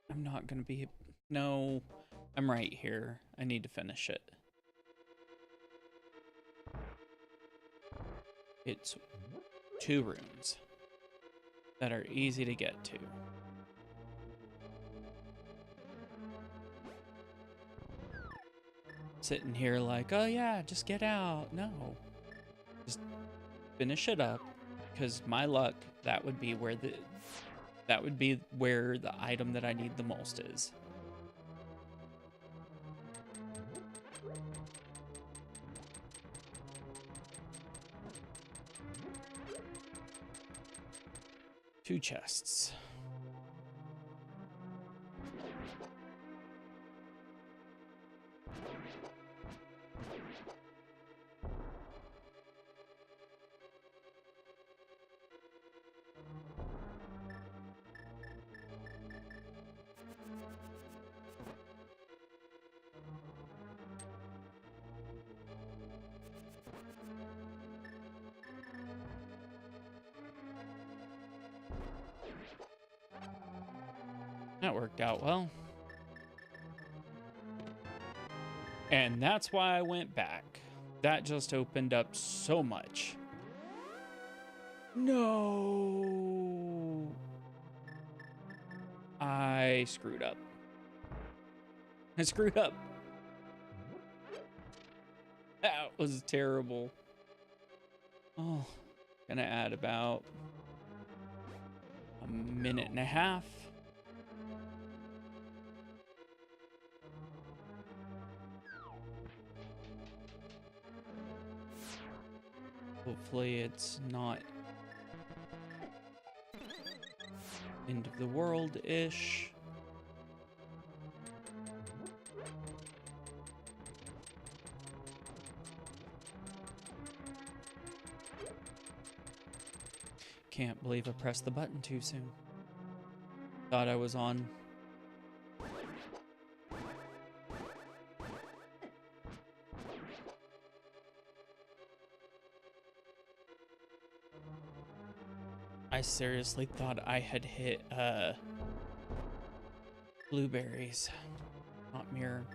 I'm not gonna be... No, I'm right here. I need to finish it. It's 2 rooms that are easy to get to. Sitting here like, oh yeah, just get out. No. Just finish it up, because my luck, that would be where the item that I need the most is. Two chests. That worked out well. And that's why I went back. That just opened up so much. No. I screwed up. I screwed up. That was terrible. Oh, gonna add about a minute and a half. Hopefully it's not end of the world-ish. Can't believe I pressed the button too soon. Thought I was on. I seriously thought I had hit blueberries, not mirror.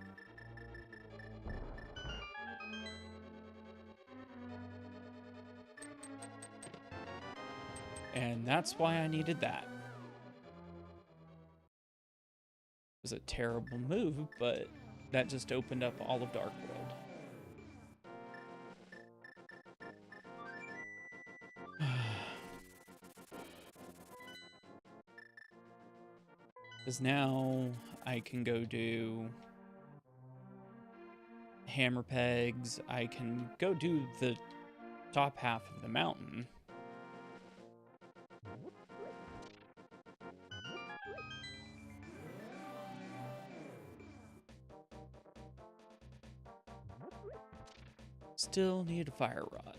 And that's why I needed that. It was a terrible move, but that just opened up all of Dark World. Because now I can go do hammer pegs. I can go do the top half of the mountain. Still need a fire rod.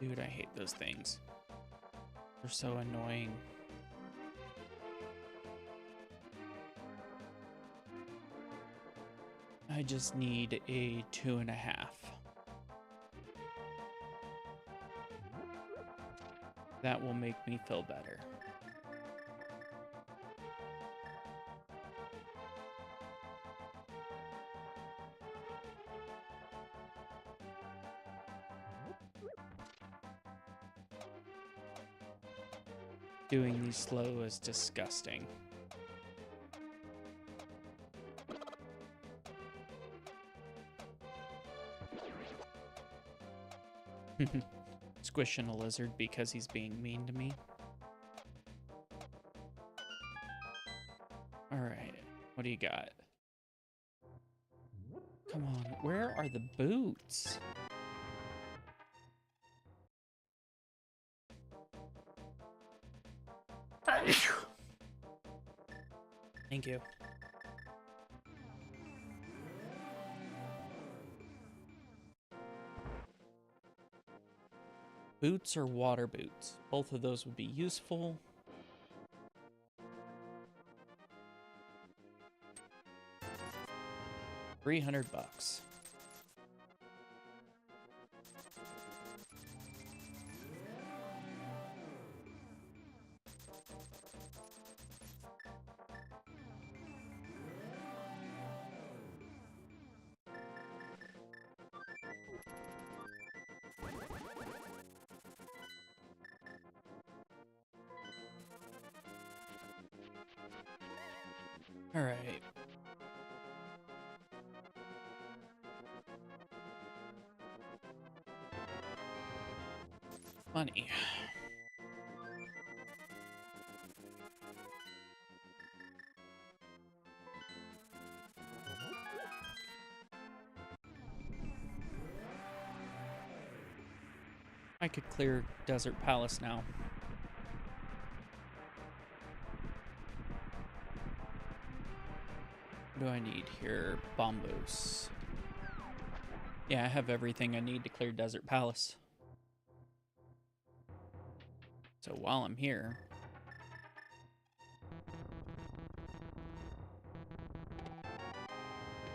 Dude, I hate those things. They're so annoying. I just need a 2.5. That will make me feel better. Doing these slow is disgusting. Squishing a lizard because he's being mean to me. Alright, what do you got? Come on, where are the boots? Thank you. Boots or water boots? Both of those would be useful. $300. All right. Money. I could clear Desert Palace now. What do I need here? Bombos. Yeah, I have everything I need to clear Desert Palace. So while I'm here,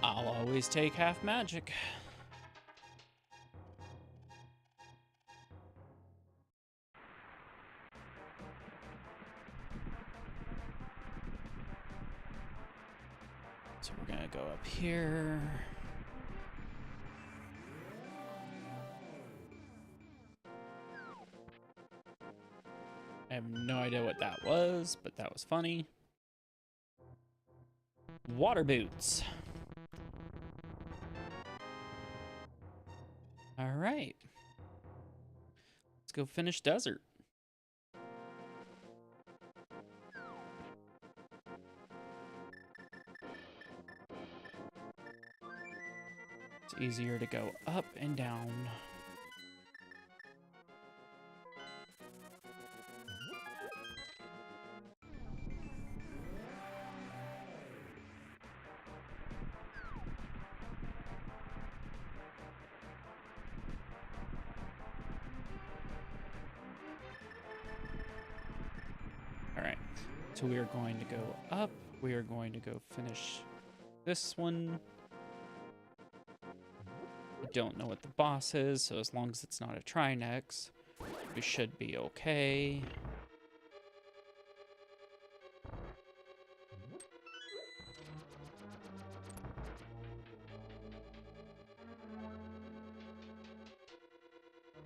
I'll always take half magic. So we're gonna go up here. I have no idea what that was, but that was funny. Water boots. All right. Let's go finish desert. It's easier to go up and down. So we are going to go up. We are going to go finish this one. I don't know what the boss is, so as long as it's not a Trinex, we should be okay.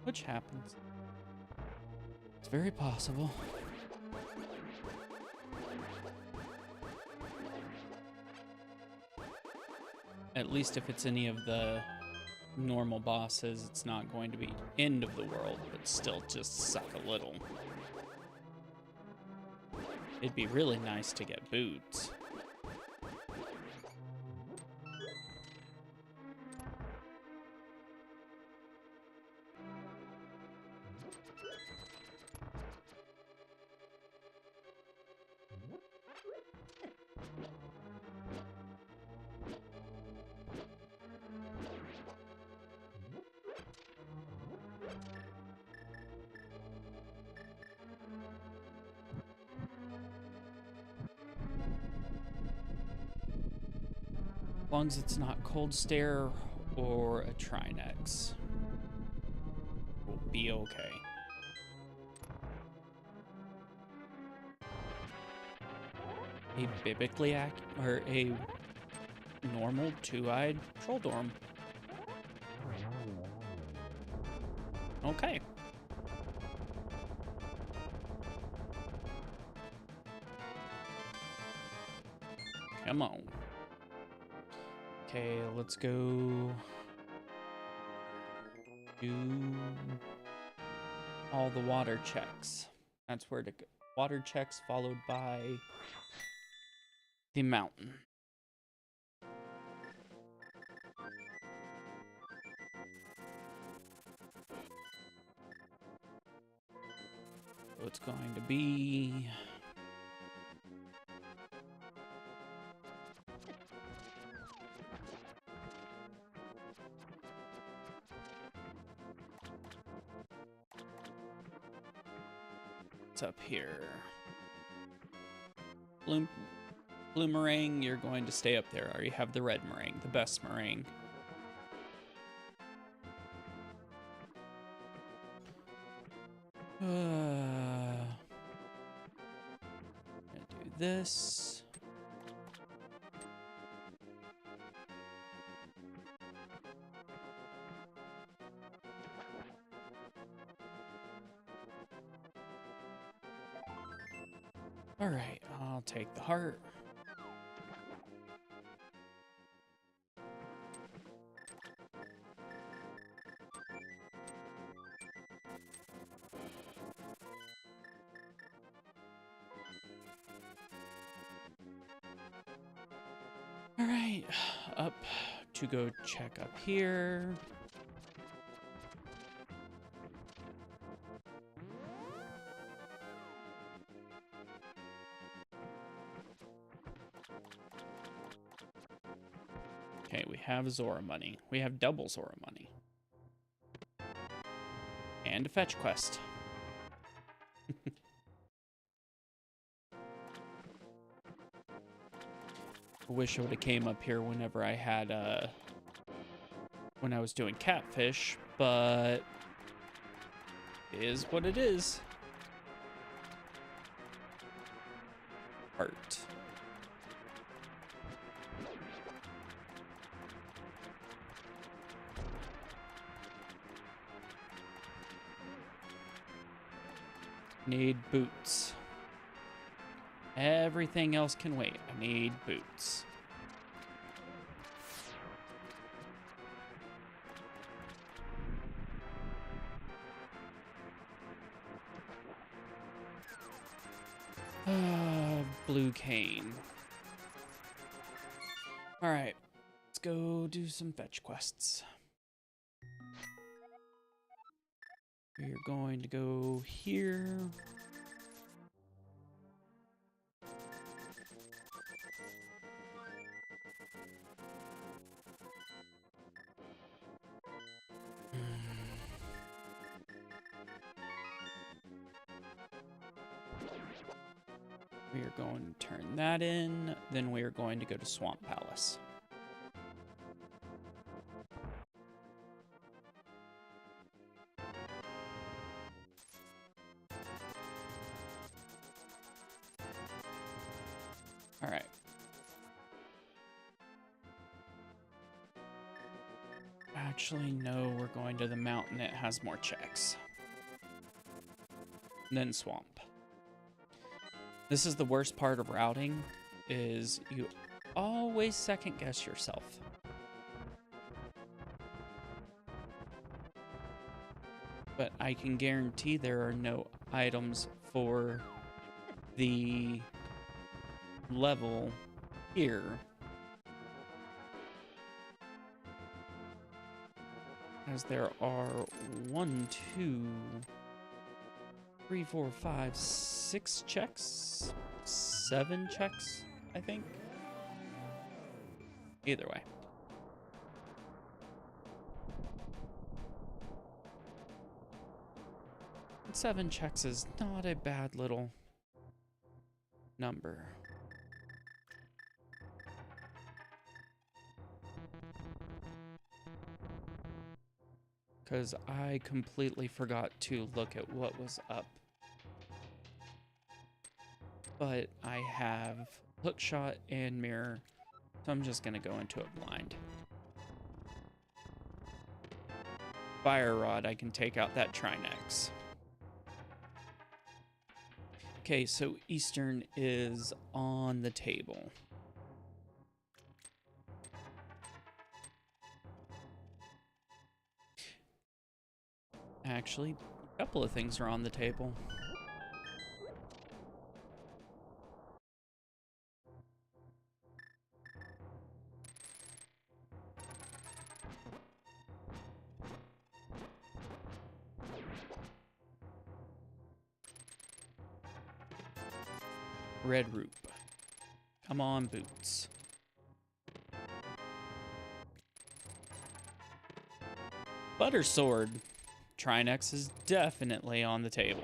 Which happens. It's very possible. At least if it's any of the normal bosses, it's not going to be end of the world, but still just suck a little. It'd be really nice to get boots. As long as it's not Cold Stare or a Trinex, we'll be okay. A biblically or a normal two-eyed Trolldorm. Okay. Come on. Okay, let's go do all the water checks. That's where to go. Water checks followed by the mountain. So it's going to be up here. Bloomerang, you're going to stay up there. Or you have the red meringue, the best meringue. Gonna do this. All right, I'll take the heart. All right, up to go check up here. Okay, we have Zora money. We have double Zora money. And a fetch quest. I wish I would have came up here whenever I had, when I was doing catfish, but it is what it is. Heart. Need boots. Everything else can wait. I need boots. Blue cane. All right, let's go do some fetch quests. We're going to go here. We are going to turn that in. Then we are going to go to Swamp Palace. All right. Actually, no, we're going to the mountain. It has more checks. And then Swamp. This is the worst part of routing, is you always second guess yourself. But I can guarantee there are no items for the level here. As there are 1, 2, 3, 4, 5, 6 checks? 7 checks, I think. Either way. And 7 checks is not a bad little number. Because I completely forgot to look at what was up. But I have hookshot and mirror, so I'm just going to go into it blind. Fire rod, I can take out that Trinex. Okay, so Eastern is on the table. Actually, a couple of things are on the table. Red Roop. Come on, Boots. Butter Sword. Trinex is definitely on the table.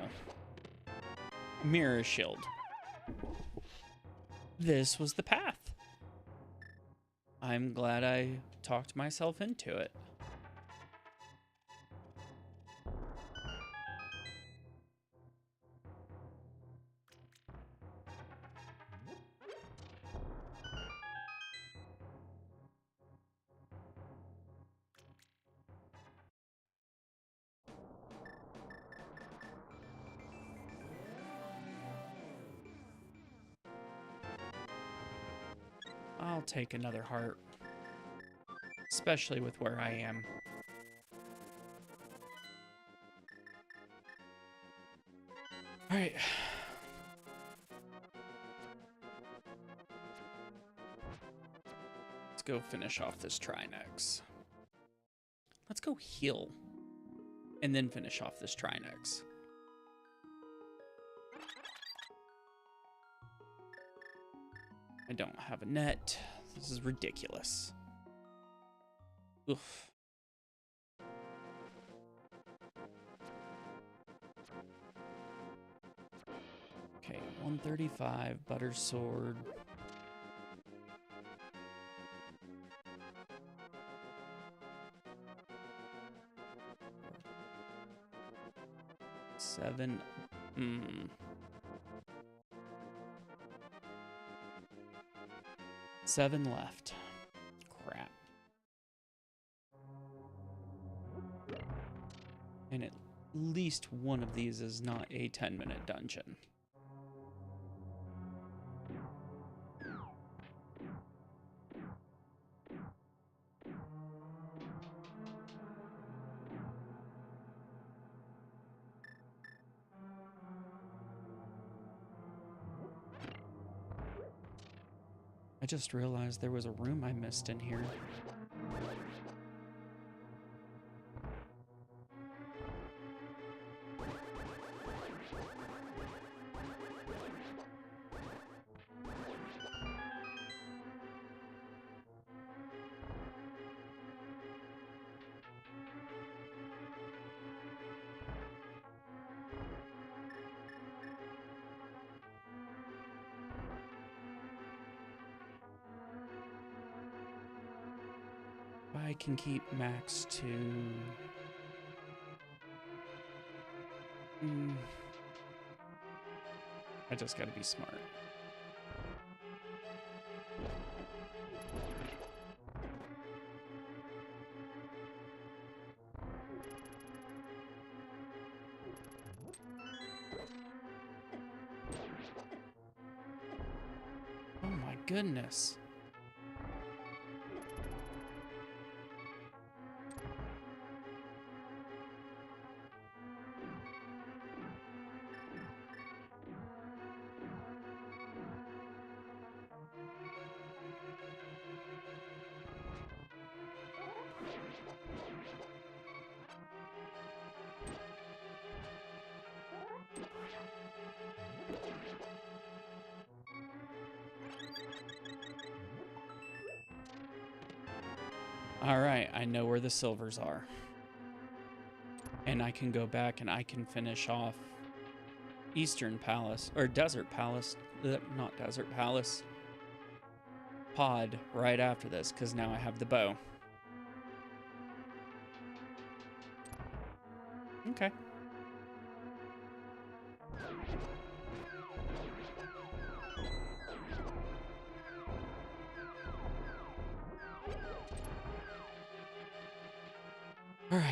Mirror Shield. This was the path. I'm glad I talked myself into it. I'll take another heart. Especially with where I am. Alright. Let's go finish off this Trinex. Let's go heal. And then finish off this Trinex. I don't have a net. This is ridiculous. Oof. Okay, 135, Butter Sword. Seven. 7 left. Crap. And at least one of these is not a 10-minute dungeon. I just realized there was a room I missed in here. I can keep Max to... I just gotta be smart. Oh my goodness. All right, I know where the silvers are. And I can go back and I can finish off Eastern Palace, or Desert Palace, not Desert Palace, Pod right after this, because now I have the bow. Okay. All right.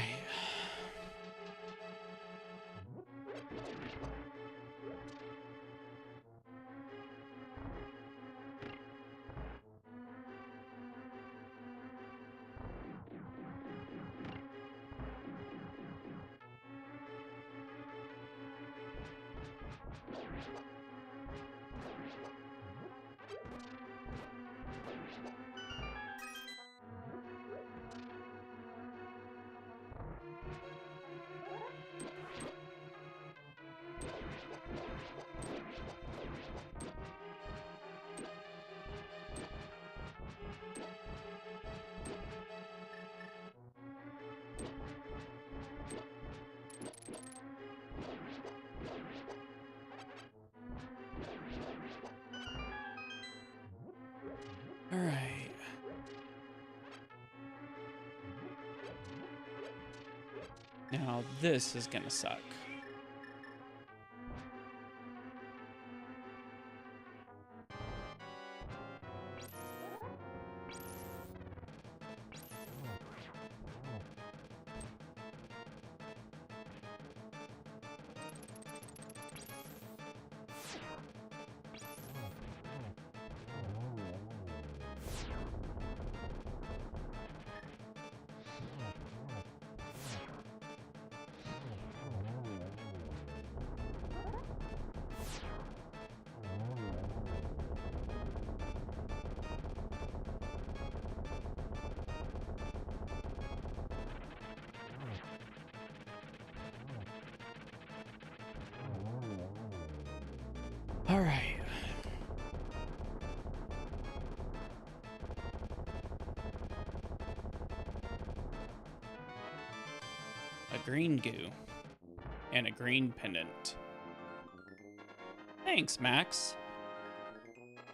All right. Now this is gonna suck. All right. A green goo and a green pendant. Thanks, Max.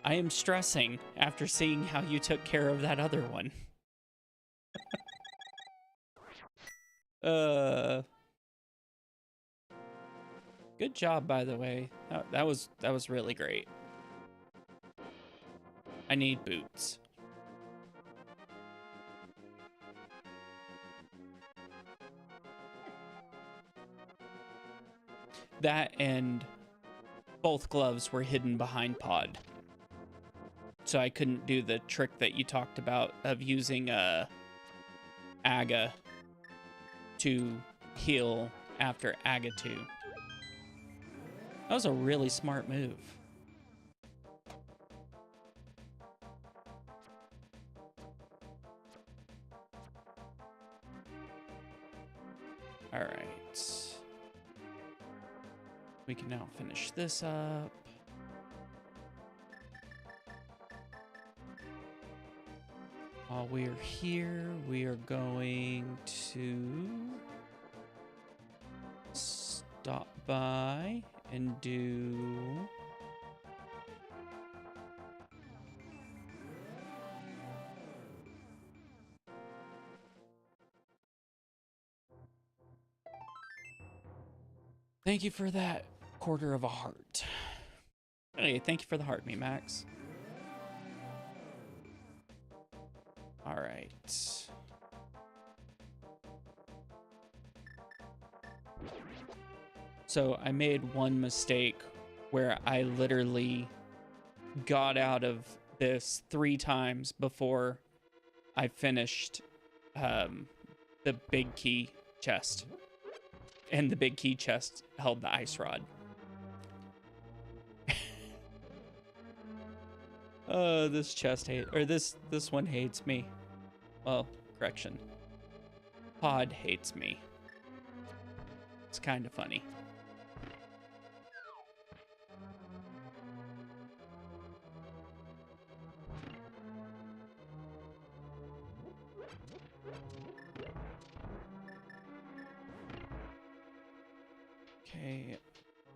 I am stressing after seeing how you took care of that other one. Good job, by the way. That was really great. I need boots. That and both gloves were hidden behind Pod. So I couldn't do the trick that you talked about of using Aga to heal after Aga 2. That was a really smart move. All right. We can now finish this up. While we're here, we are going to stop by and do Thank you for that quarter of a heart. Hey, thank you for the heart, me Max. All right. So I made one mistake where I literally got out of this 3 times before I finished the big key chest. And the big key chest held the ice rod. This chest this one hates me. Well, correction. Pod hates me. It's kind of funny. Okay,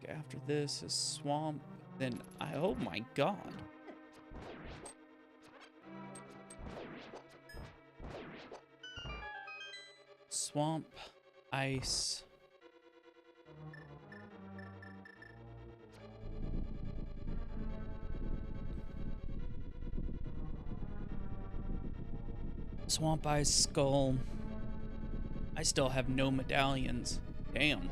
after this is swamp, then oh my god. Swamp, ice. Swamp, ice, skull. I still have no medallions. Damn.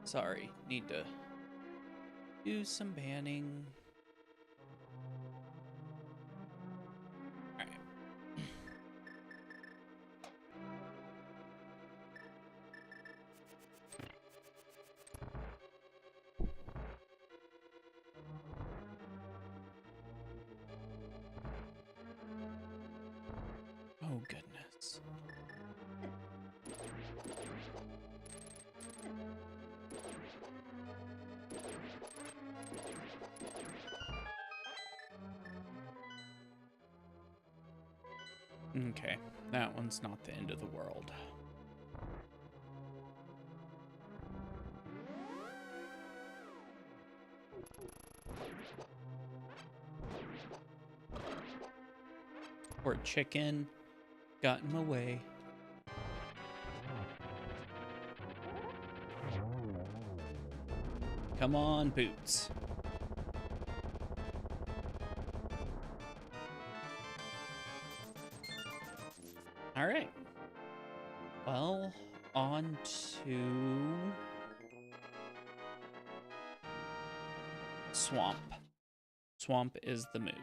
Sorry, need to do some banning. Alright. Oh, goodness. Okay, that one's not the end of the world. Poor chicken got in my way. Come on, boots. All right. Well, on to swamp. Swamp is the move.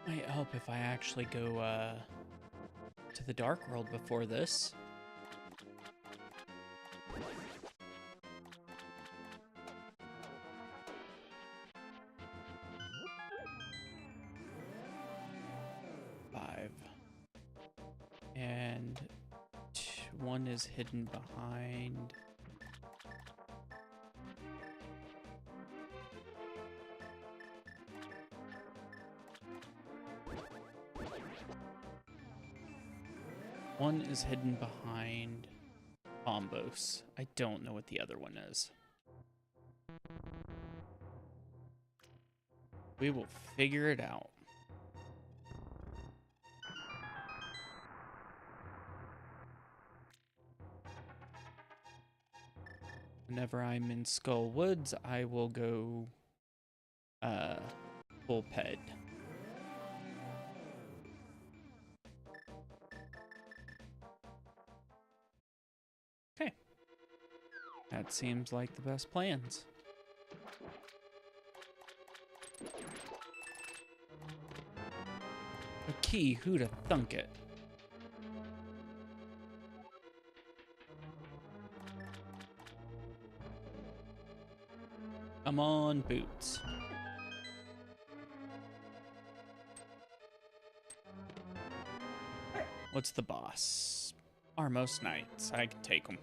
Might help if I actually go to the Dark World before this. And one is hidden behind. One is hidden behind Bombos. I don't know what the other one is. We will figure it out. Whenever I'm in Skull Woods, I will go Bullped. Okay. That seems like the best plans. A key, who'da thunk it? Come on, boots. What's the boss? Armos Knights. I can take them.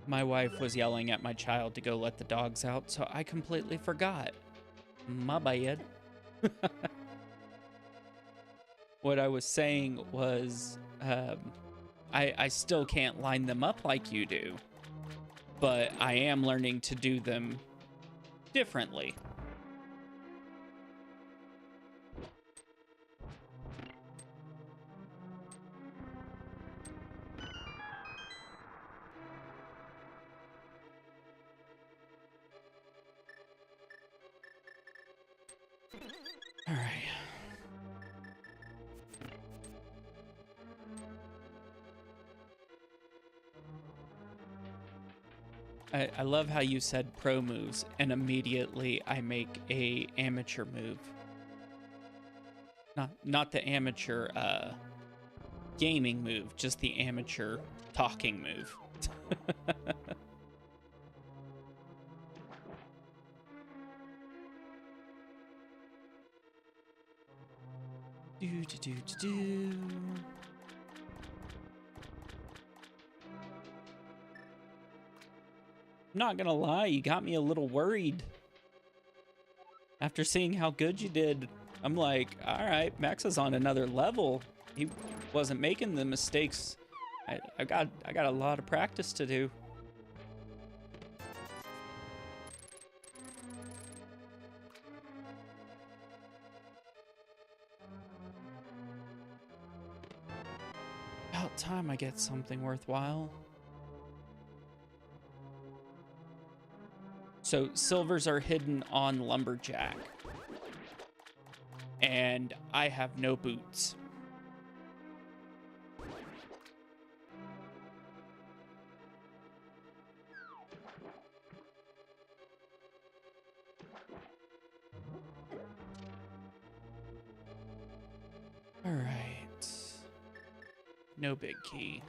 My wife was yelling at my child to go let the dogs out, so I completely forgot. My bad. What I was saying was, I still can't line them up like you do, but I am learning to do them differently. All right. I love how you said pro moves, and immediately I make a amateur move. Not the amateur gaming move, just the amateur talking move. Do. I'm not gonna lie, you got me a little worried. After seeing how good you did, I'm like, all right, Max is on another level. He wasn't making the mistakes. I got a lot of practice to do. About time I get something worthwhile. So silvers are hidden on Lumberjack. And I have no boots. All right. No big key.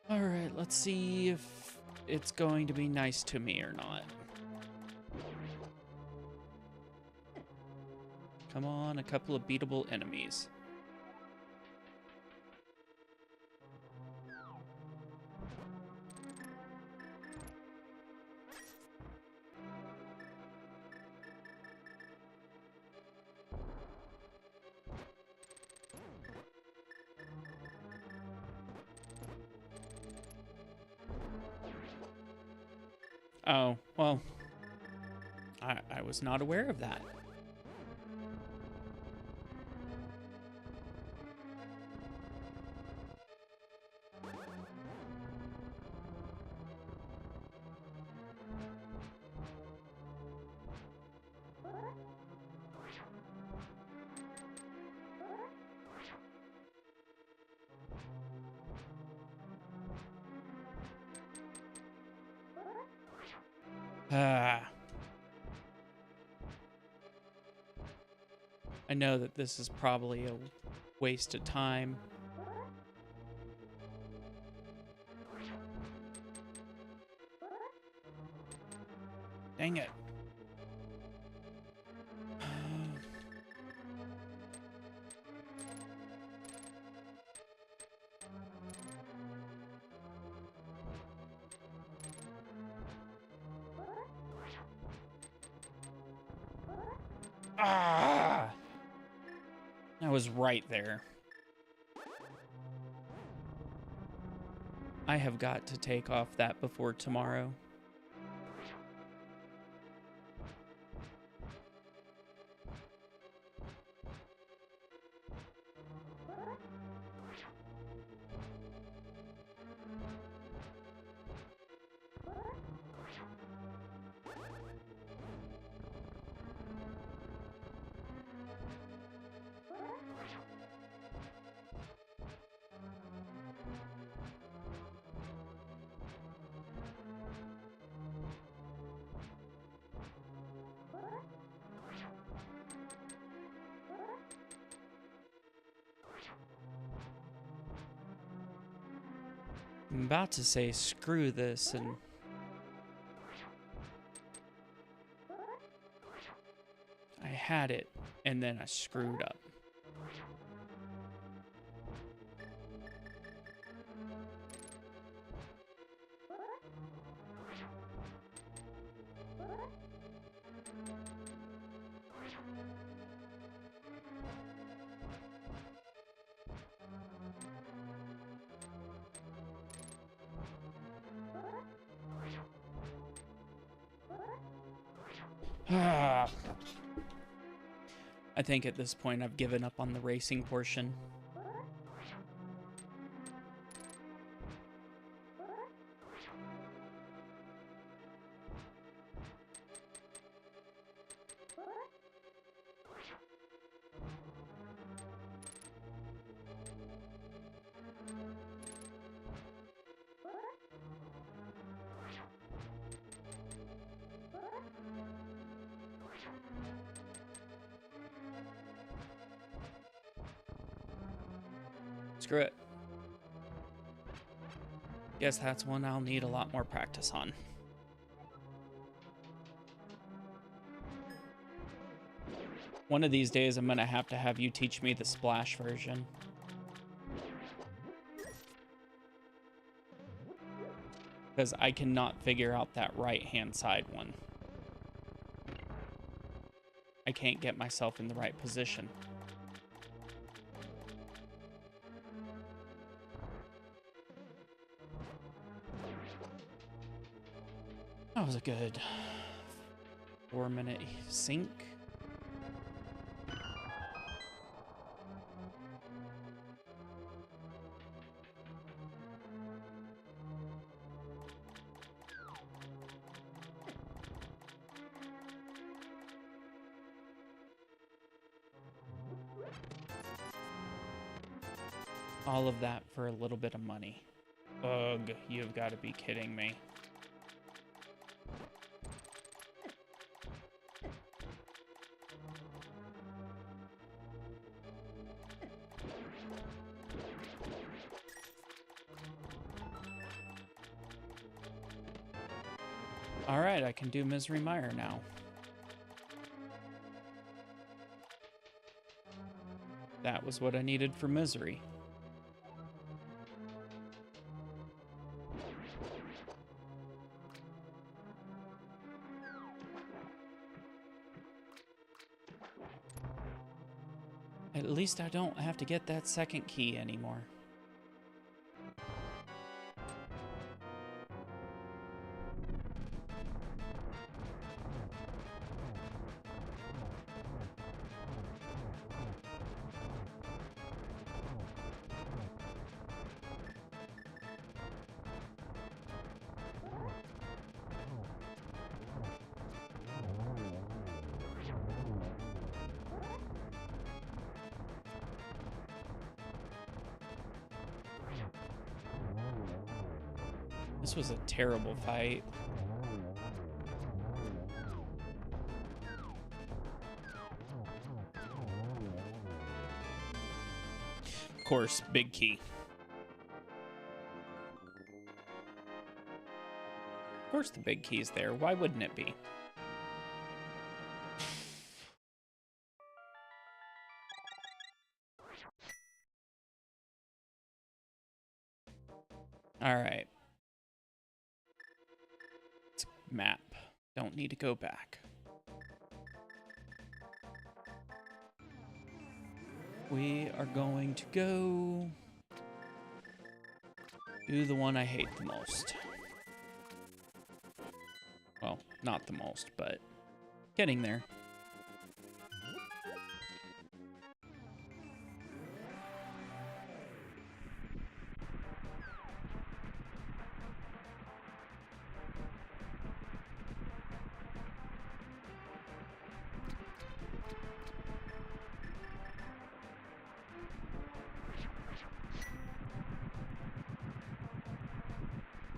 All right, let's see if it's going to be nice to me or not. Come on, a couple of beatable enemies. Oh, well, I was not aware of that. Ah. I know that this is probably a waste of time. Dang it. Ah! I was right there. I have got to take off that before tomorrow. I'm about to say screw this and I had it and then I screwed up. I think at this point I've given up on the racing portion. Screw it. Guess that's one I'll need a lot more practice on. One of these days I'm gonna have to have you teach me the splash version. Because I cannot figure out that right-hand side one. I can't get myself in the right position. That was a good 4-minute sync. All of that for a little bit of money. Ugh, you've got to be kidding me. All right, I can do Misery Mire now. That was what I needed for Misery. At least I don't have to get that second key anymore. This was a terrible fight. course, big key. Of course the big key's there. Why wouldn't it be? All right. It's a map. Don't need to go back. We are going to go do the one I hate the most. Well, not the most, but getting there.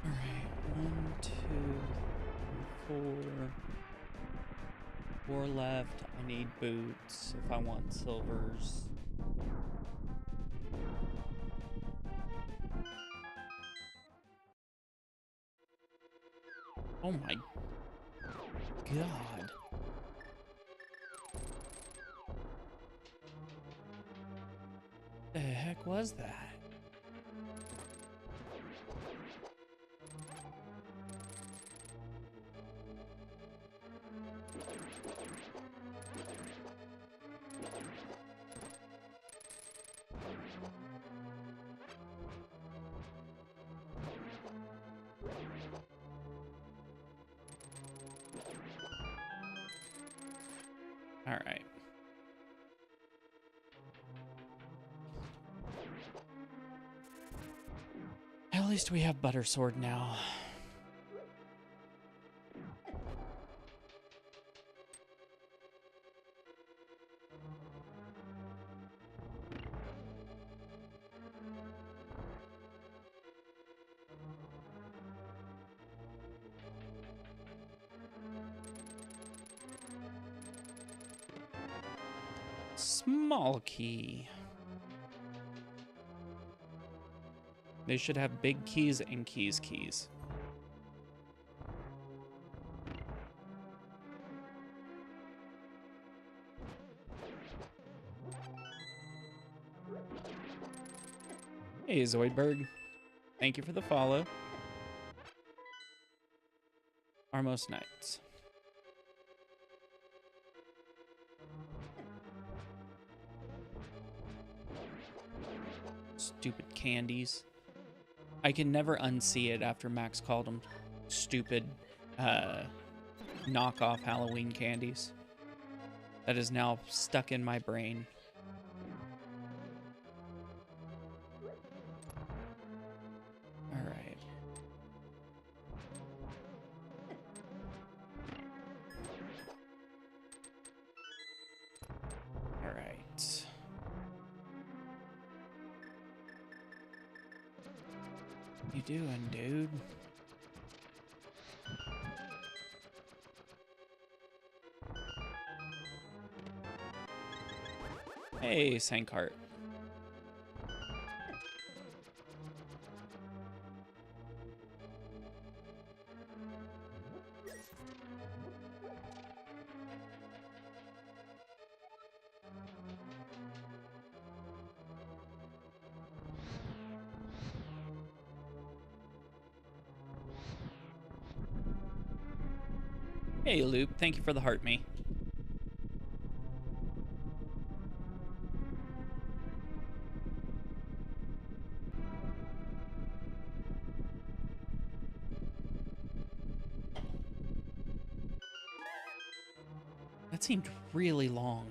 All right, 1, 2, 4. 4 left. I need boots if I want silvers. Oh my god. The heck was that? All right. At least we have Butter Sword now. Small key. They should have big keys and keys. Hey, Zoidberg. Thank you for the follow. Armos Knights. Stupid candies. I can never unsee it after Max called them stupid knockoff Halloween candies. That is now stuck in my brain. All right. All right. You doing, dude? Hey, Sankart. Hey, Loop. Thank you for the heart me. That seemed really long.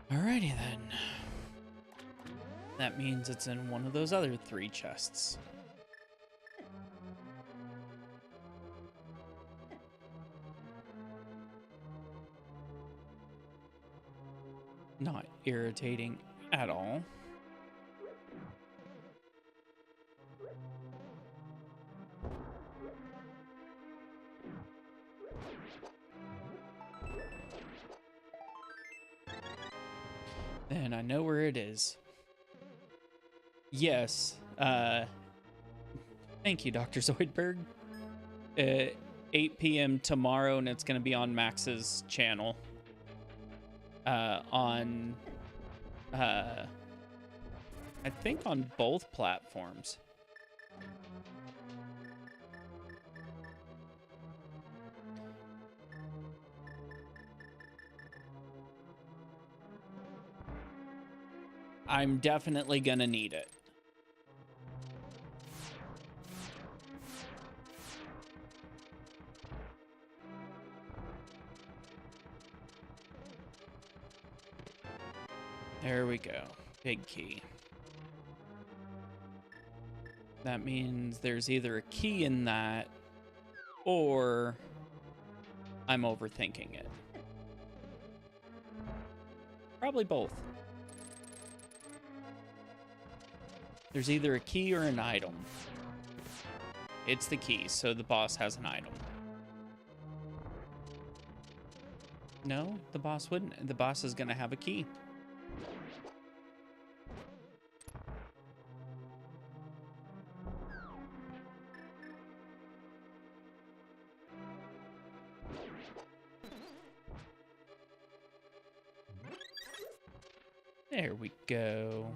Alrighty then. That means it's in one of those other 3 chests. Not irritating at all. Then I know where it is. Yes. Thank you, Dr. Zoidberg. 8 p.m. tomorrow, and it's going to be on Max's channel. On, I think on both platforms. I'm definitely gonna need it. There we go. Big key. That means there's either a key in that, or I'm overthinking it. Probably both. There's either a key or an item. It's the key, so the boss has an item. No, the boss wouldn't. The boss is gonna have a key. There we go.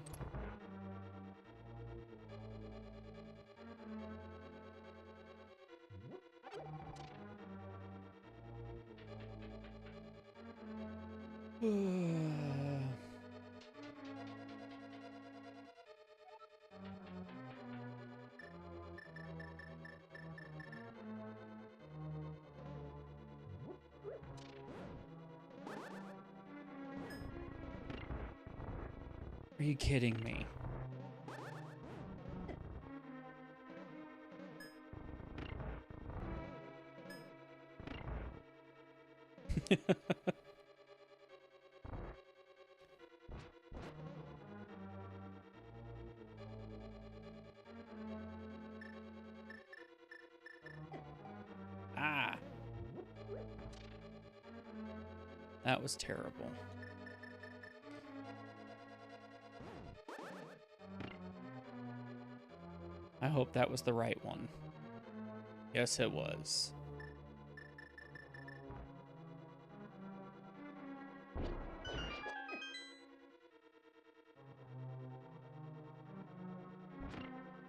Are you kidding me? Ah. That was terrible. I hope that was the right one. Yes, it was.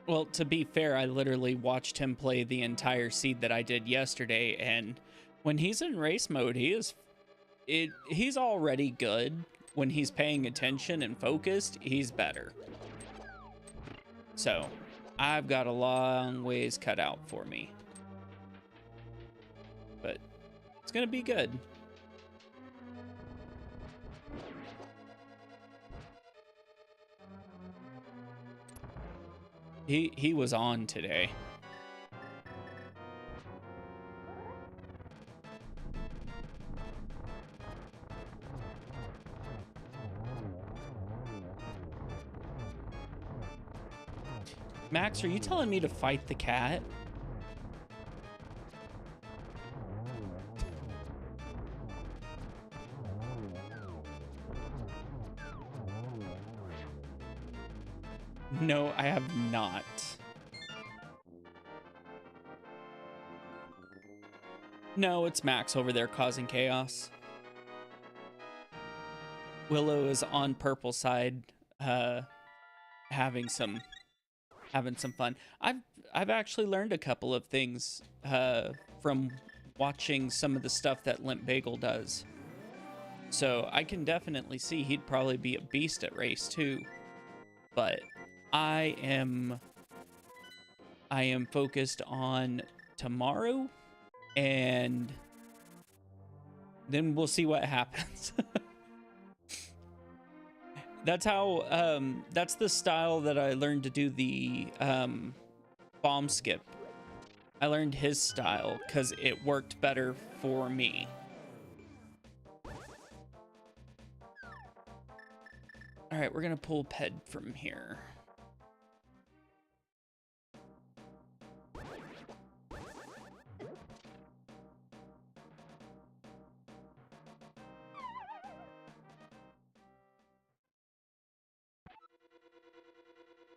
Well, to be fair, I literally watched him play the entire seed that I did yesterday, and when he's in race mode, he's already good. When he's paying attention and focused, he's better. So, I've got a long ways cut out for me. But it's gonna be good. He was on today. Max, are you telling me to fight the cat? No, I have not. No, it's Max over there causing chaos. Willow is on purple side, having some fun. I've actually learned a couple of things from watching some of the stuff that Limp Bagel does. So I can definitely see he'd probably be a beast at race too. But I am focused on tomorrow, and then we'll see what happens. That's how that's the style that I learned to do the bomb skip. I learned his style because it worked better for me. All right, we're gonna pull Ped from here.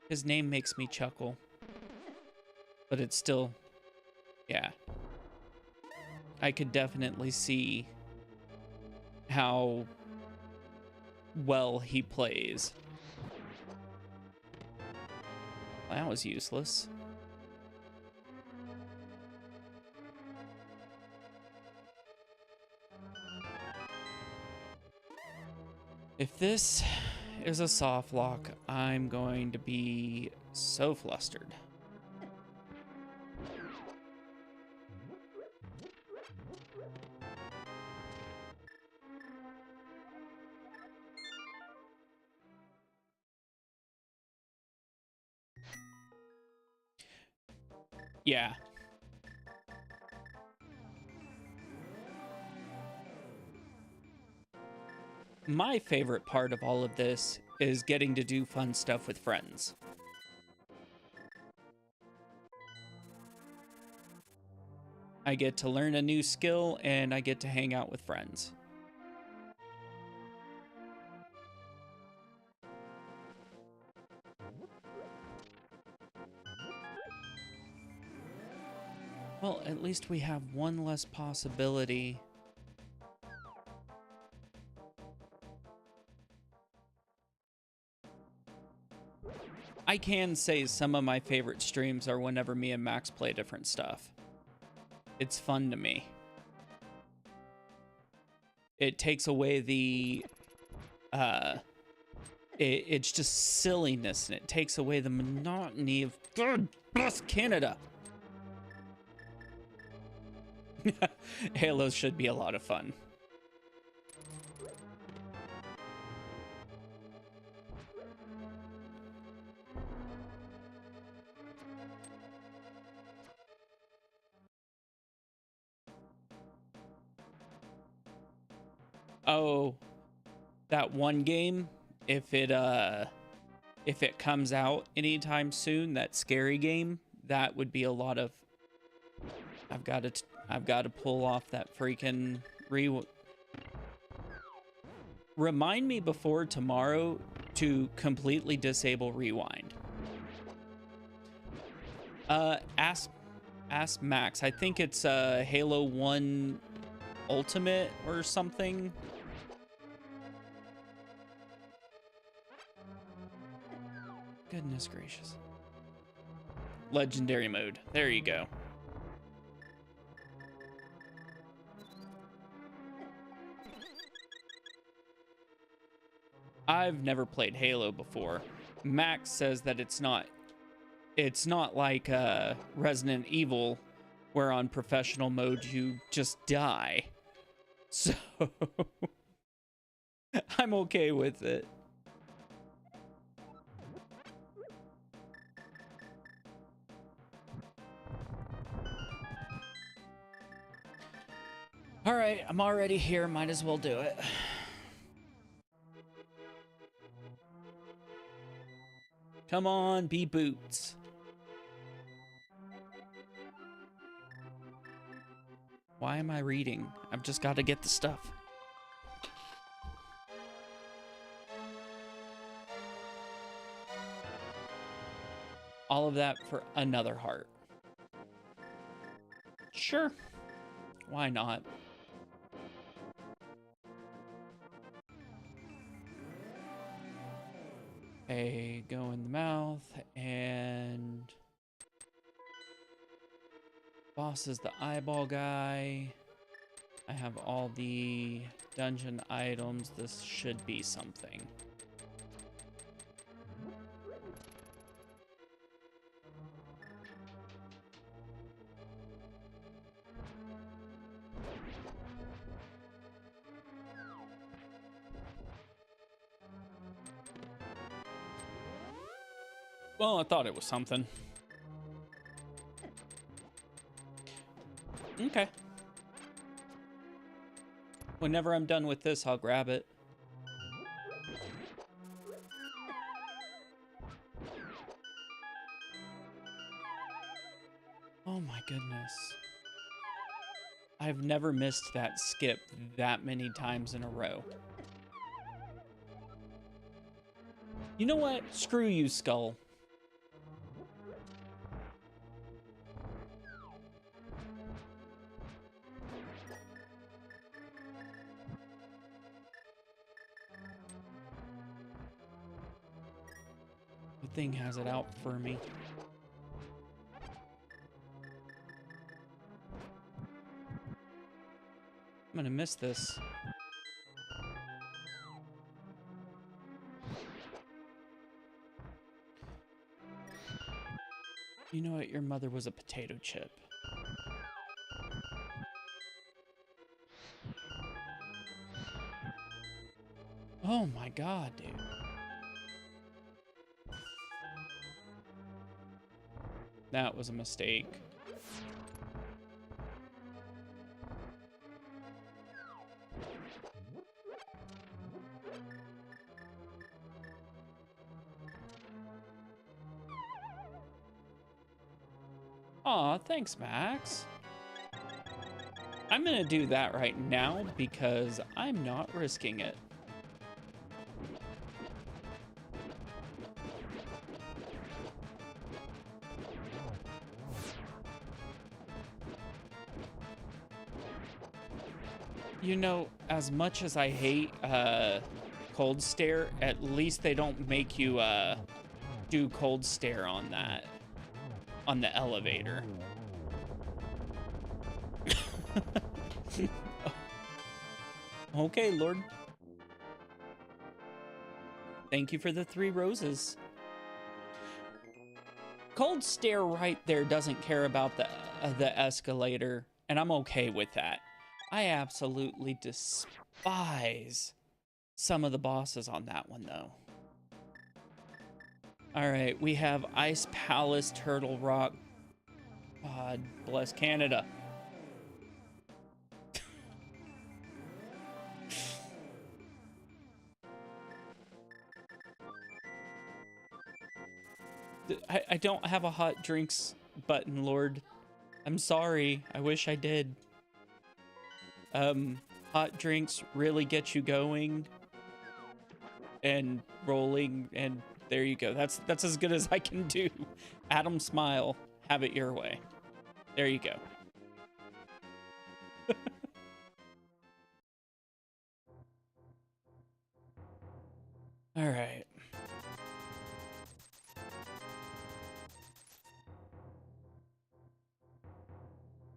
His name makes me chuckle. But it's still, yeah. I could definitely see how well he plays. That was useless. If this is a soft lock, I'm going to be so flustered. Yeah. My favorite part of all of this is getting to do fun stuff with friends. I get to learn a new skill and I get to hang out with friends. Well, at least we have one less possibility. I can say some of my favorite streams are whenever me and Max play different stuff. It's fun to me. It takes away the, it's just silliness, and it takes away the monotony of, God bless Canada. Halo should be a lot of fun. Oh, that one game, if it comes out anytime soon, that scary game, that would be a lot of, I've got to pull off that freaking remind me before tomorrow to completely disable rewind. Ask Max. I think it's Halo 1 Ultimate or something. Goodness gracious. Legendary mode. There you go. I've never played Halo before. Max says that it's not like Resident Evil, where on professional mode you just die. So I'm okay with it. All right, I'm already here. Might as well do it. Come on, be boots. Why am I reading? I've just got to get the stuff. All of that for another heart. Sure. Why not? Okay, go in the mouth, and boss is the eyeball guy. I have all the dungeon items. This should be something. Well, I thought it was something. Okay. Whenever I'm done with this, I'll grab it. Oh my goodness. I've never missed that skip that many times in a row. You know what? Screw you, Skull. The thing has it out for me. I'm gonna miss this. You know what? Your mother was a potato chip. Oh my god, dude. That was a mistake. Aw, thanks, Max. I'm gonna do that right now because I'm not risking it. You know, as much as I hate cold stare, at least they don't make you do cold stare on that, on the elevator. Okay, Lord. Thank you for the 3 roses. Cold stare right there doesn't care about the escalator, and I'm okay with that. I absolutely despise some of the bosses on that one, though. All right, we have Ice Palace, Turtle Rock. God bless Canada. I don't have a hot drinks button, Lord. I'm sorry. I wish I did. Hot drinks really get you going and rolling, and there you go. That's as good as I can do. Adam Smile, have it your way. There you go. All right.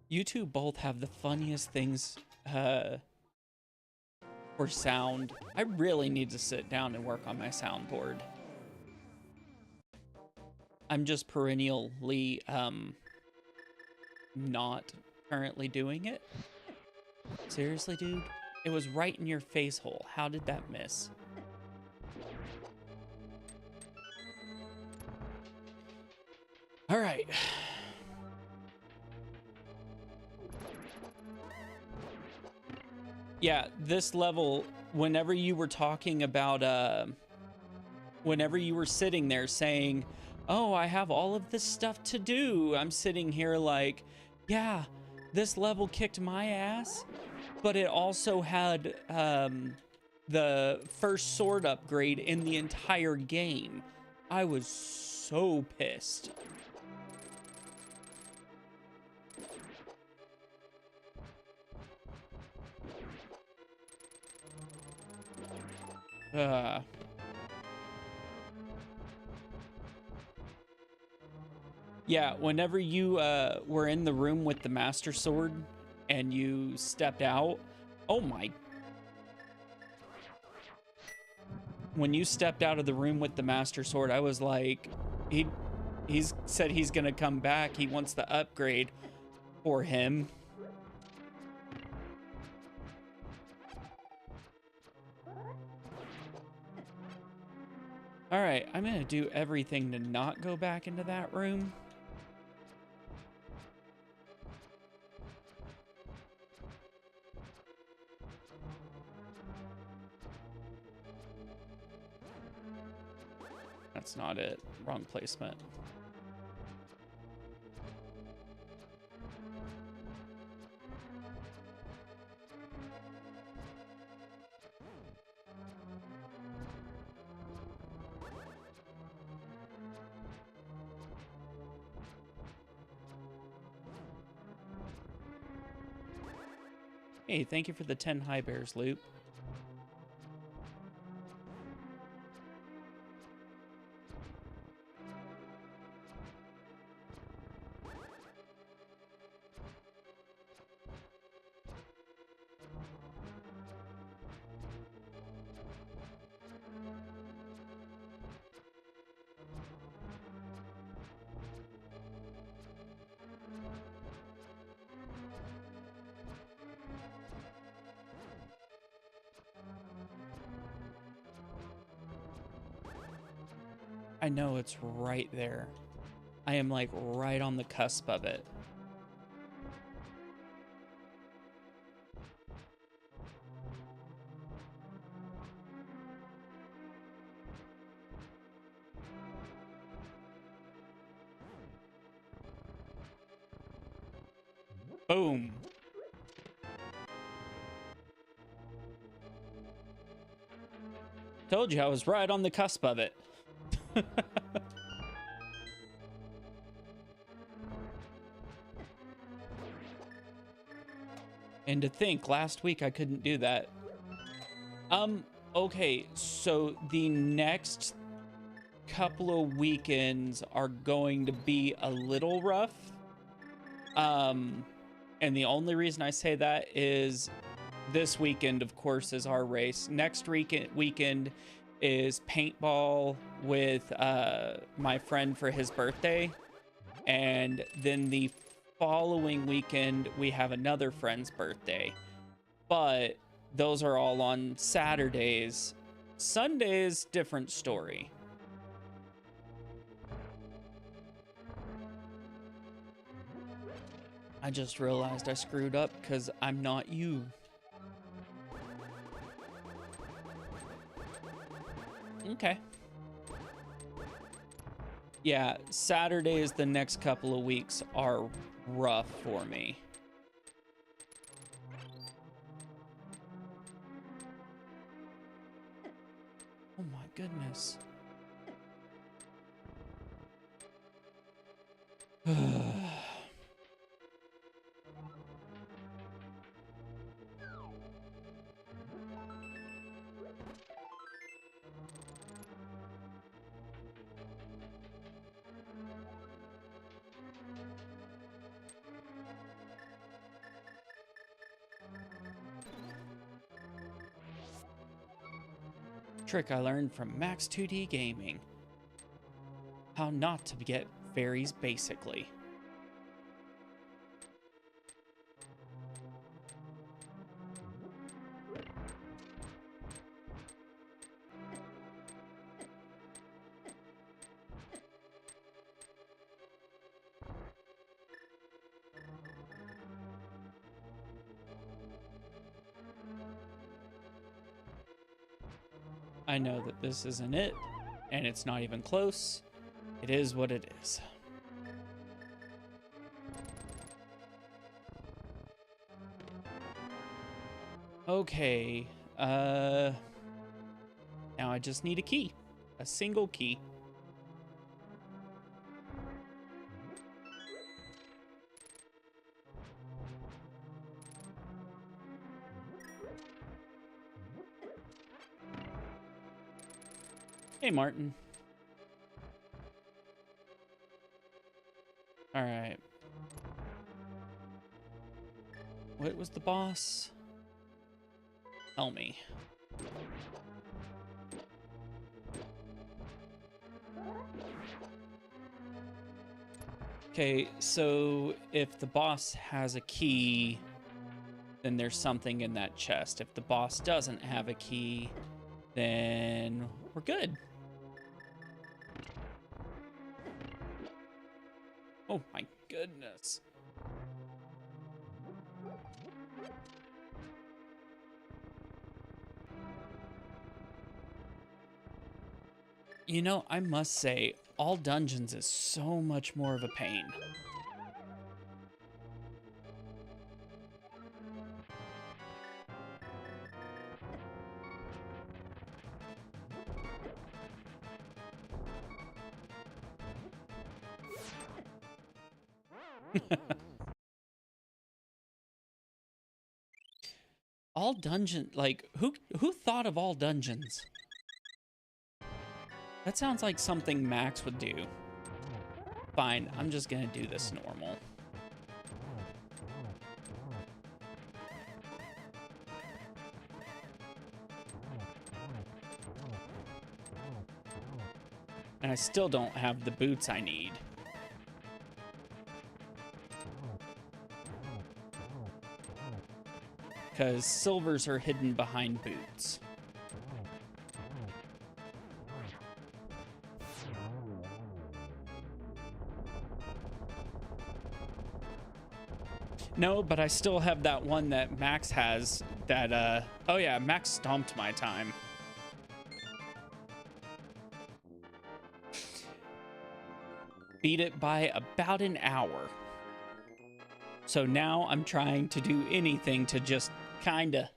You two both have the funniest things for sound. I really need to sit down and work on my soundboard. I'm just perennially not currently doing it. Seriously, dude? It was right in your face hole. How did that miss? All right. Yeah, this level, whenever you were talking about, whenever you were sitting there saying, oh, I have all of this stuff to do, I'm sitting here like, yeah, this level kicked my ass, but it also had the first sword upgrade in the entire game. I was so pissed. Yeah, whenever you were in the room with the Master Sword and you stepped out, oh my. When you stepped out of the room with the Master Sword, I was like, he's said he's gonna come back. He wants the upgrade for him. All right, I'm gonna do everything to not go back into that room. That's not it. Wrong placement. Hey, thank you for the 10 high bears loop. I know it's right there. I am like right on the cusp of it. Boom. Told you I was right on the cusp of it. And to think, last week I couldn't do that. Okay, so the next couple of weekends are going to be a little rough. And the only reason I say that is this weekend, of course, is our race. Next weekend is paintball with my friend for his birthday. And then the following weekend, we have another friend's birthday. But those are all on Saturdays. Sundays, different story. I just realized I screwed up because I'm not you. Okay. Yeah, Saturdays the next couple of weeks are rough for me. Oh my goodness. Trick I learned from Max 2D Gaming. How not to get fairies, basically. I know that this isn't it, and it's not even close. It is what it is. Okay, now I just need a key. A single key. Hey, Martin. All right. What was the boss? Tell me. Okay, so if the boss has a key, then there's something in that chest. If the boss doesn't have a key, then we're good. Oh my goodness. You know, I must say, all dungeons is so much more of a pain. All dungeon, like, who thought of all dungeons? That sounds like something Max would do. Fine, I'm just gonna do this normal. And I still don't have the boots I need. Because silvers are hidden behind boots. No, but I still have that one that Max has that, oh yeah, Max stomped my time. Beat it by about an hour. So now I'm trying to do anything to just kinda,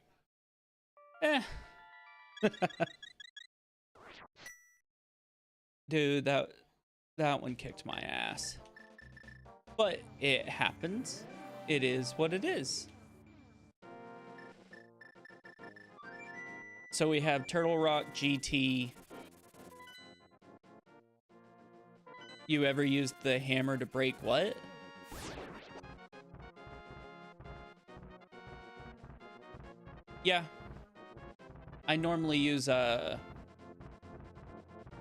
Dude, that one kicked my ass. But it happens. It is what it is. So we have Turtle Rock GT. You ever used the hammer to break what? Yeah. I normally use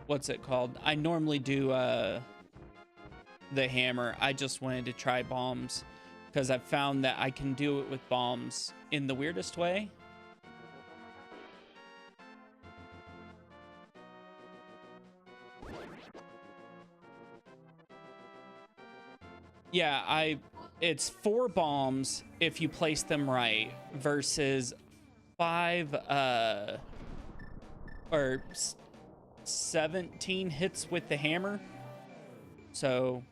what's it called? I normally do the hammer. I just wanted to try bombs because I've found that I can do it with bombs in the weirdest way. Yeah, it's 4 bombs if you place them right versus 5 or 17 hits with the hammer. So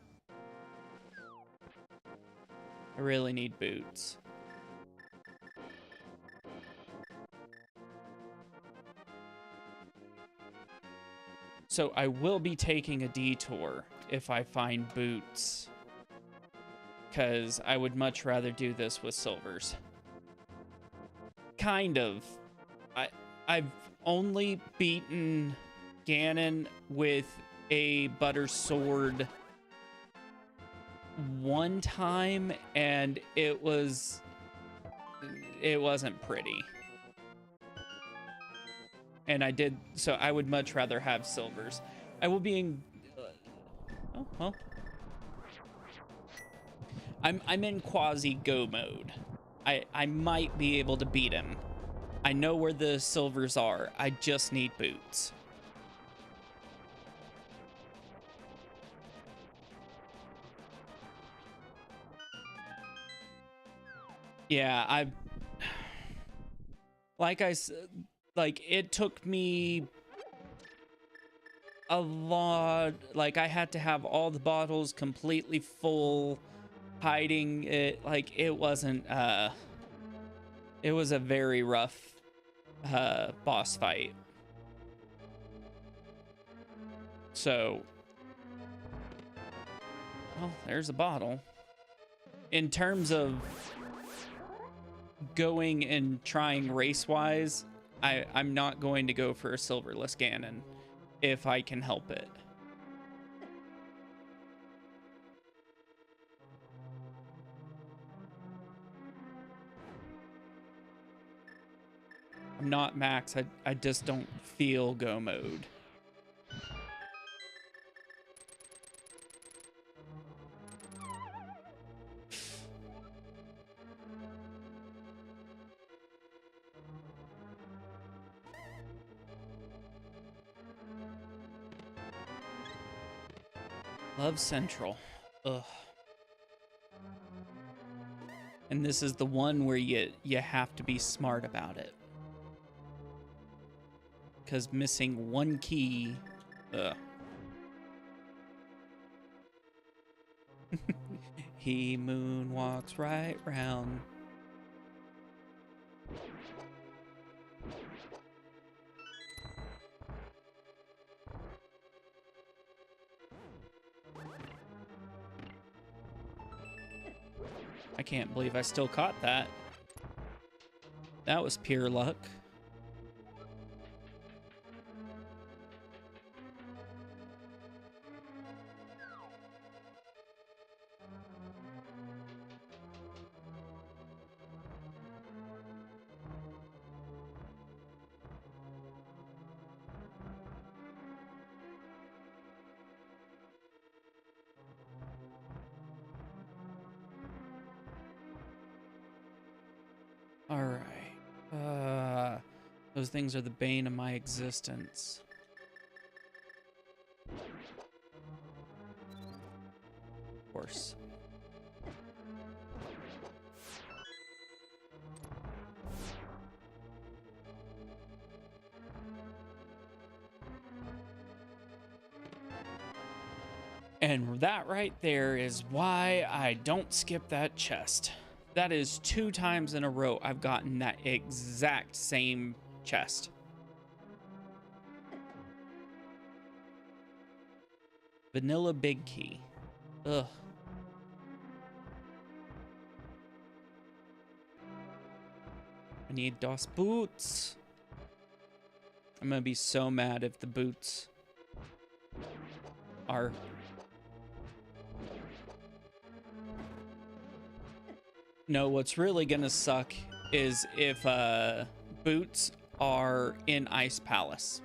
I really need boots. So I will be taking a detour if I find boots, because I would much rather do this with silvers. Kind of. I've only beaten Ganon with a butter sword one time, and it wasn't pretty. And so I would much rather have silvers. I will be in, oh, well. I'm in quasi go mode. I might be able to beat him. I know where the silvers are. I just need boots. Yeah, like I said, like it took me a lot. Like I had to have all the bottles completely full, hiding it. Like it wasn't, it was a very rough boss fight. So, well, there's a bottle. In terms of going and trying race-wise, I'm not going to go for a silverless Ganon if I can help it. I'm not Max. I just don't feel go mode. Love Central. Ugh. And this is the one where you have to be smart about it. Because missing one key, ugh. He moonwalks right round. I can't believe I still caught that. That was pure luck. All right. Those things are the bane of my existence. Of course. And that right there is why I don't skip that chest. That is 2 times in a row I've gotten that exact same chest. Vanilla Big Key. Ugh. I need DOS boots. I'm gonna be so mad if the boots are... No, what's really gonna suck is if boots are in Ice Palace.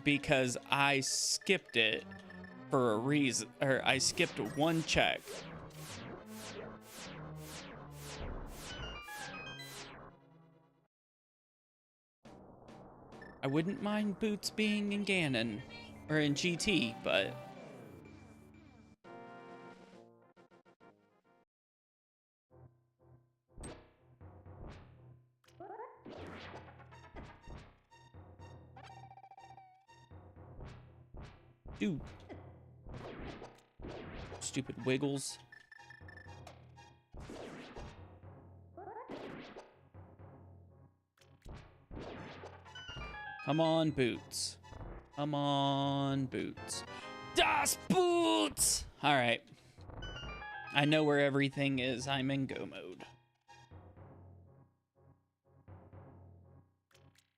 Because I skipped it for a reason, or I skipped 1 check. I wouldn't mind boots being in Ganon, or in GT, but... Dude. Stupid Wiggles. Come on, boots. Come on, boots. Das Boots! Alright. I know where everything is. I'm in go mode.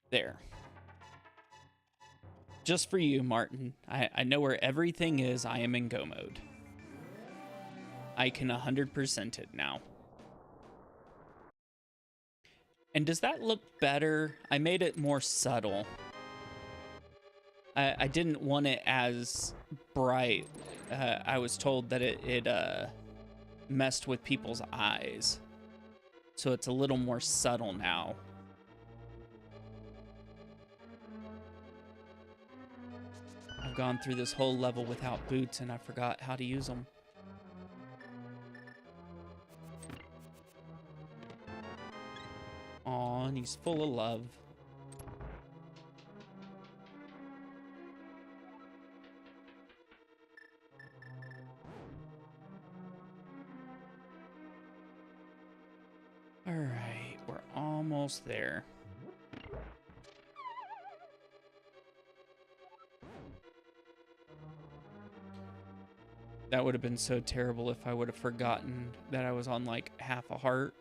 There. Just for you, Martin. I know where everything is. I am in go mode. I can 100% it now. And does that look better? I made it more subtle. I didn't want it as bright. I was told that it messed with people's eyes. So it's a little more subtle now. I've gone through this whole level without boots and I forgot how to use them. Aw, and he's full of love. All right, we're almost there. That would have been so terrible if I would have forgotten that I was on like half a heart.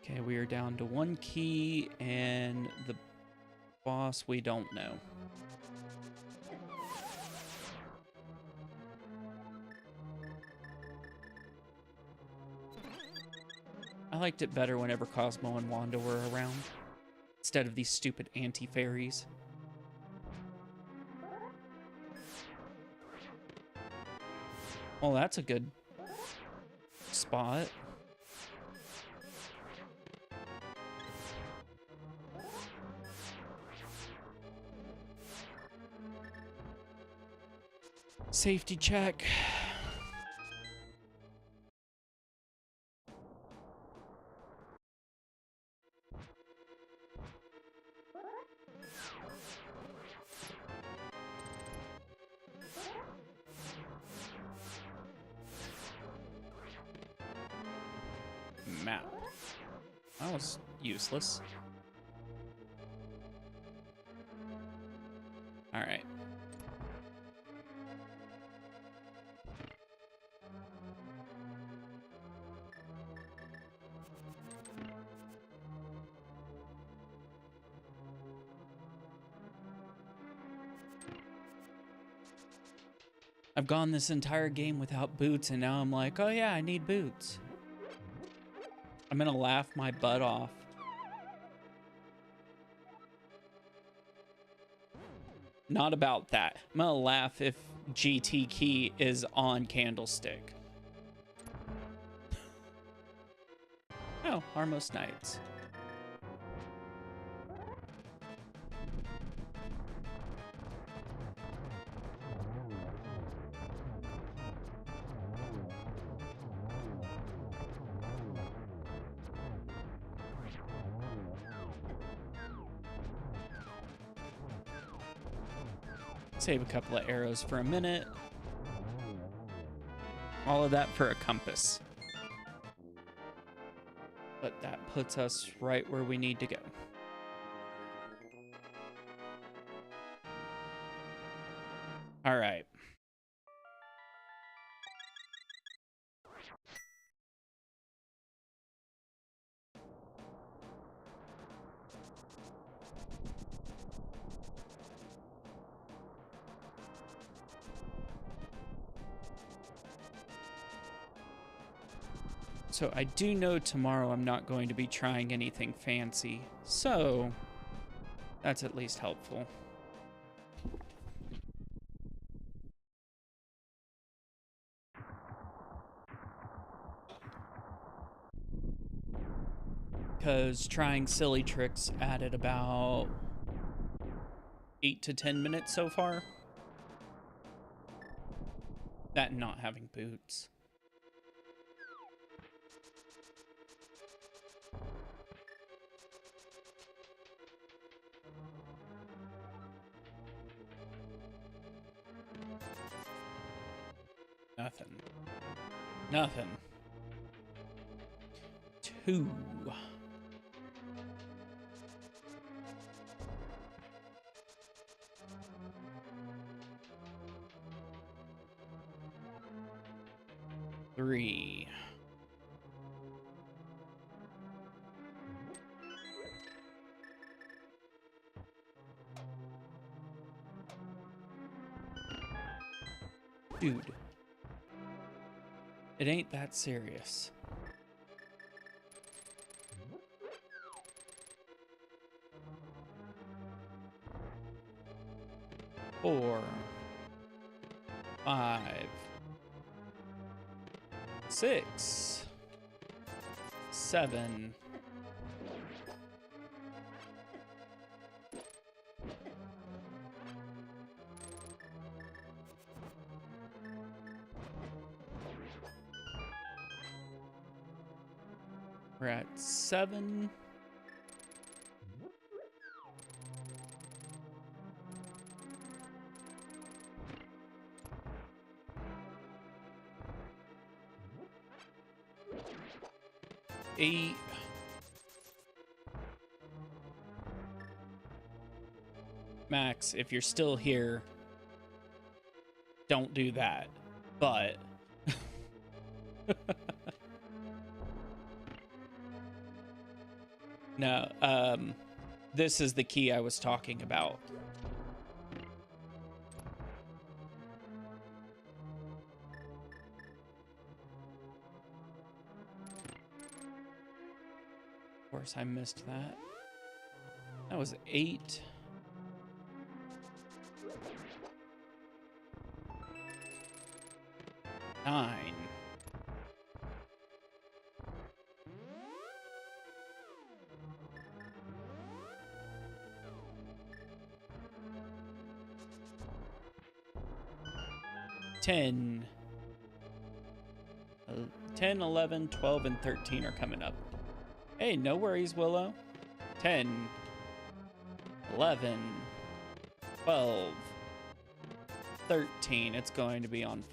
Okay, we are down to 1 key and the boss we don't know. I liked it better whenever Cosmo and Wanda were around, instead of these stupid anti-fairies. Well, that's a good spot. Safety check. Map. That was useless. All right. I've gone this entire game without boots, and now I'm like, oh yeah, I need boots. I'm gonna laugh my butt off. Not about that. I'm gonna laugh if GT Key is on Candlestick. Oh, Armos Knights. Save a couple of arrows for a minute. All of that for a compass. But that puts us right where we need to go. All right. So I do know tomorrow I'm not going to be trying anything fancy, so that's at least helpful. Because trying silly tricks added about 8 to 10 minutes so far. That and not having boots. Nothing. Nothing. 2. Three. Dude. It ain't that serious. 4. 5. 6. 7. 7. Eight. Max, if you're still here, don't do that. But no, this is the key I was talking about. Of course, I missed that. That was 8. 9. 10. 10, 11, 12, and 13 are coming up. Hey, no worries, Willow. 10, 11, 12, 13. It's going to be on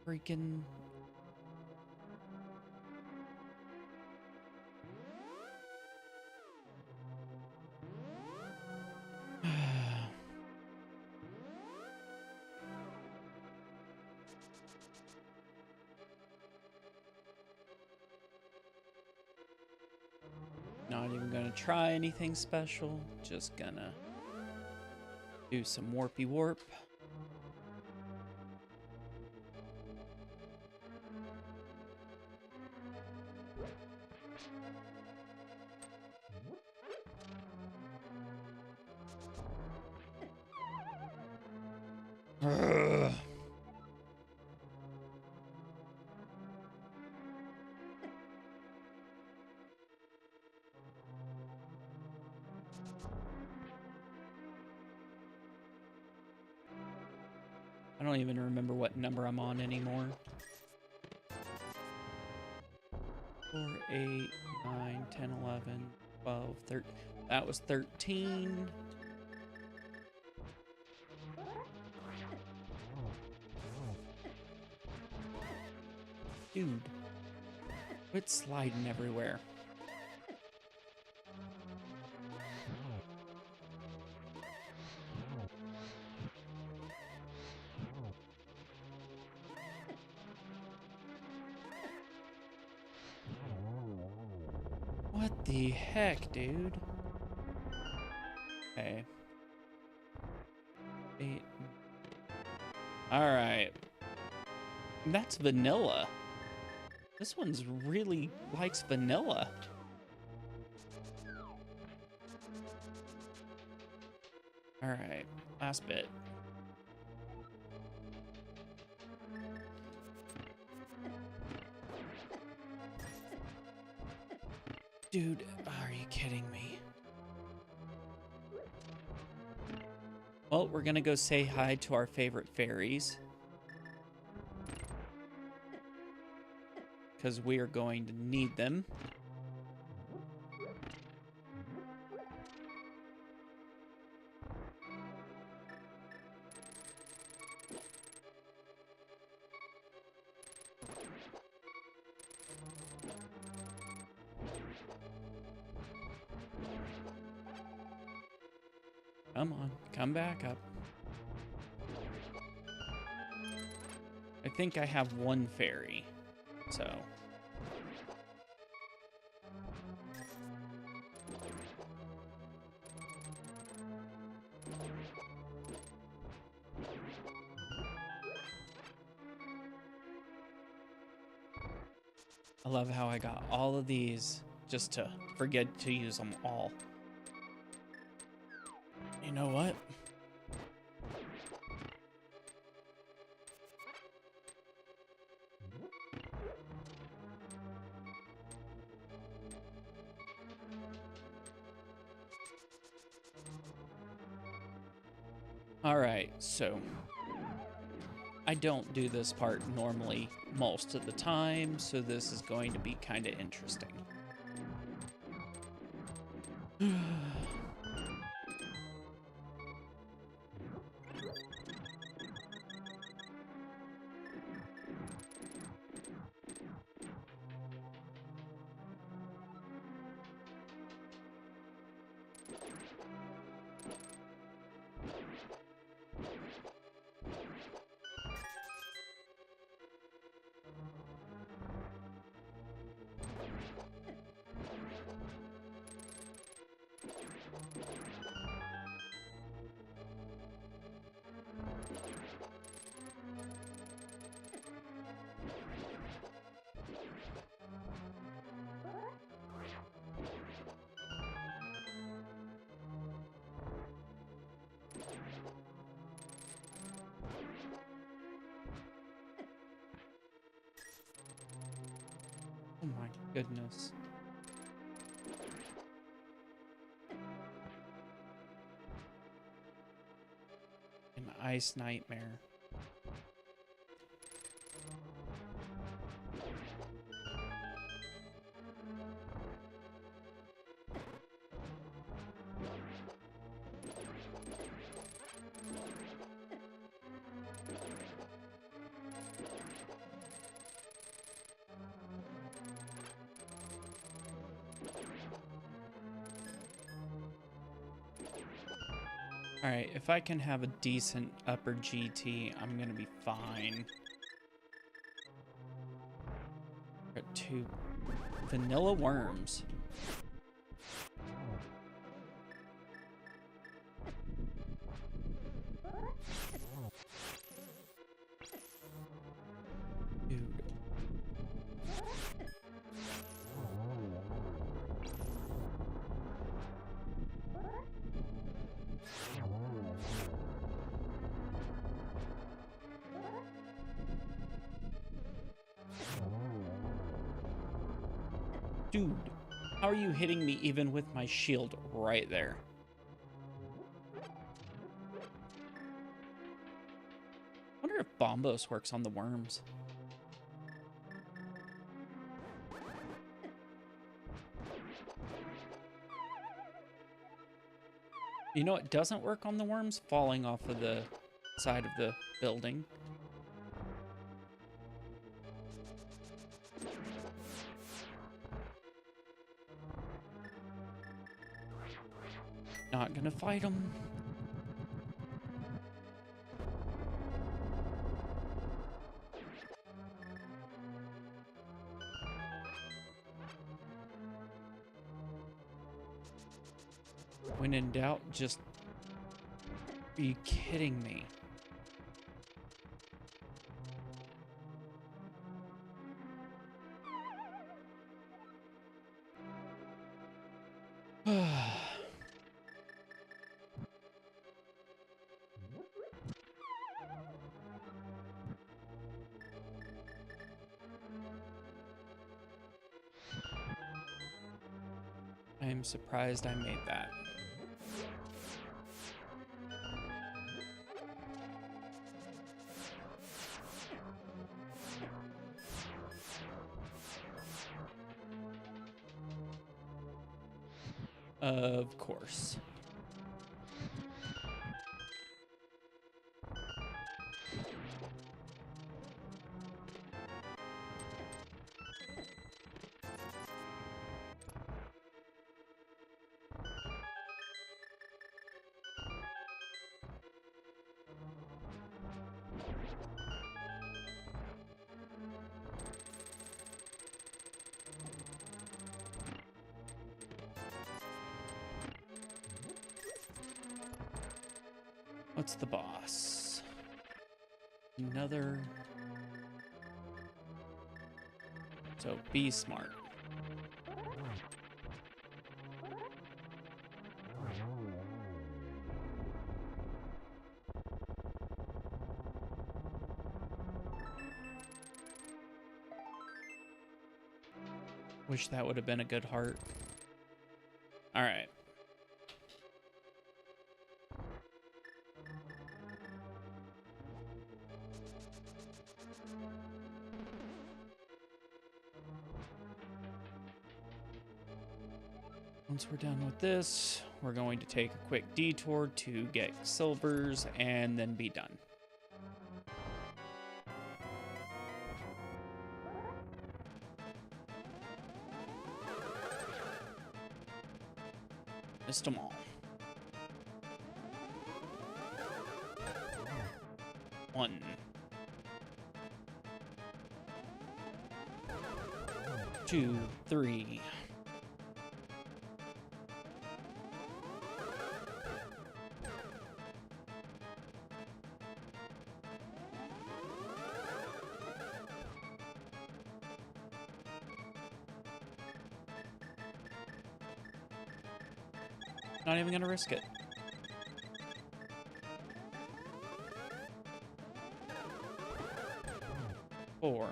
freaking... Not even gonna try anything special. Just gonna do some warpy warp. Ugh. I don't even remember what number I'm on anymore. 4, 8, 9, 10, 11, 12, 13. That was 13. Dude, quit sliding everywhere. What the heck, dude? Okay. Alright. That's vanilla. This one's really likes vanilla. Alright, last bit. Dude, are you kidding me? Well, we're gonna go say hi to our favorite fairies. Because we are going to need them. Come on, come back up. I think I have one fairy, so. I love how I got all of these just to forget to use them all. You know what? All right, so I don't do this part normally most of the time, so this is going to be kind of interesting. Oh my goodness. An ice nightmare. All right, if I can have a decent upper GT, I'm gonna be fine. Got 2 vanilla worms. Dude. Dude, how are you hitting me even with my shield right there? I wonder if Bombos works on the worms. You know what doesn't work on the worms? Falling off of the side of the building. Not gonna fight him. When in doubt, just... Are you kidding me? I am surprised I made that. Of course. What's the boss? Another... So, be smart. Wish that would have been a good heart. All right. Once we're done with this, we're going to take a quick detour to get silvers and then be done. Missed them all. One. Two, three. Not even gonna risk it. Four.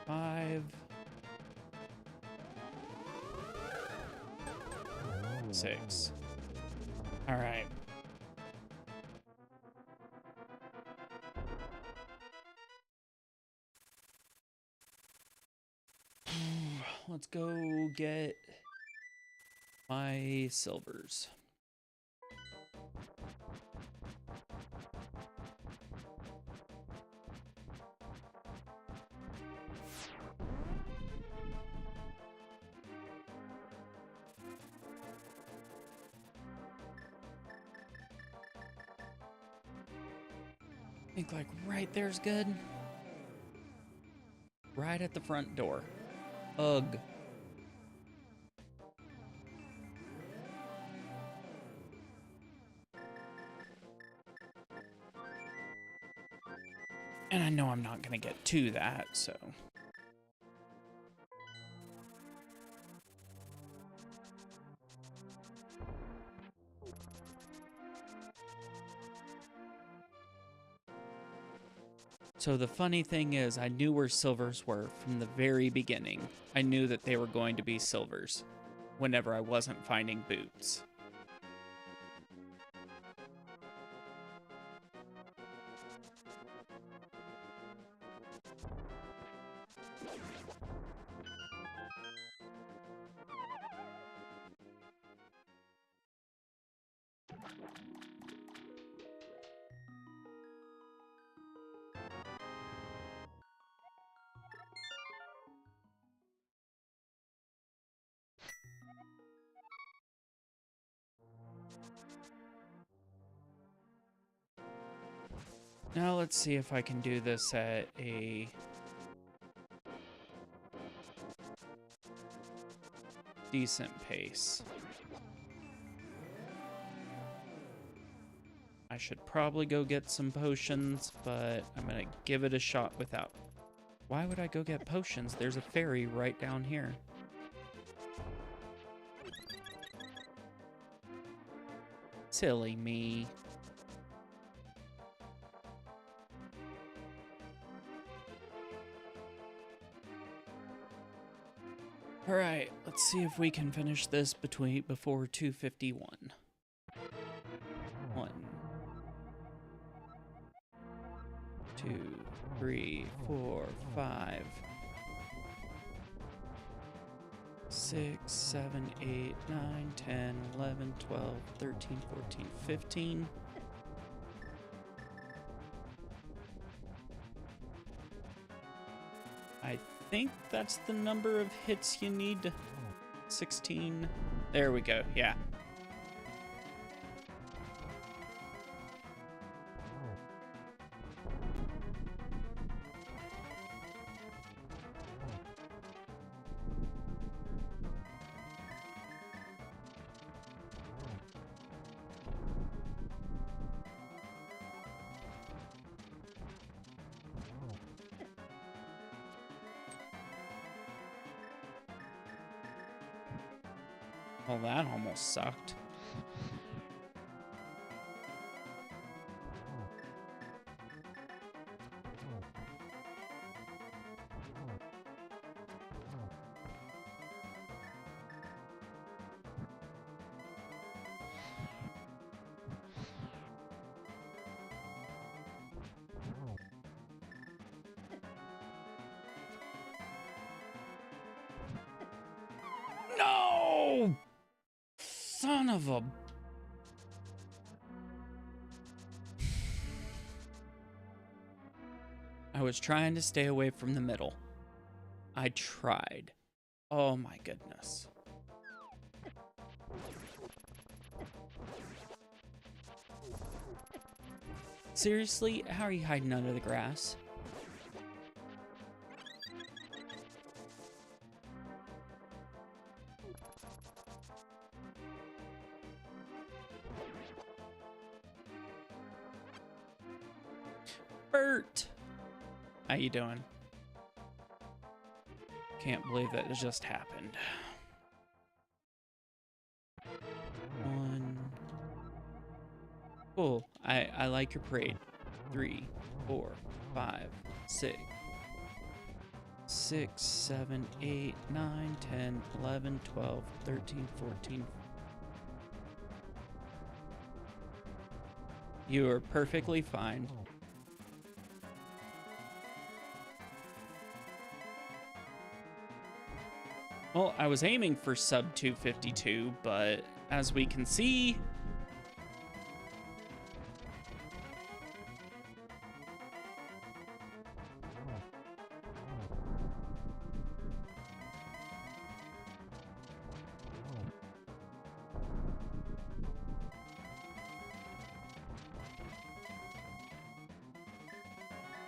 Five. 6. All right. Let's go get my silvers. I think like right there's good. Right at the front door. Ugh. And I know I'm not gonna get to that, so. So the funny thing is, I knew where silvers were from the very beginning. I knew that they were going to be silvers whenever I wasn't finding boots. Now let's see if I can do this at a decent pace. I should probably go get some potions, but I'm gonna give it a shot without. Why would I go get potions? There's a fairy right down here. Silly me. All right, let's see if we can finish this before 251. 1, 2, 3, 4, 5, 6, 7, 8, 9, 10, 11, 12, 13, 14, 15. I think that's the number of hits you need. 16. There we go. Yeah. Well, that almost sucked. No! Son of a... I was trying to stay away from the middle. I tried. Oh my goodness. Seriously? How are you hiding under the grass? Bert! How you doing? Can't believe that it just happened. 1. Cool. I like your parade. 3, 4, 5, 6, 6, 7, 8, 9, 10, 11, 12, 13, 14. You are perfectly fine. Well, I was aiming for sub 252, but as we can see,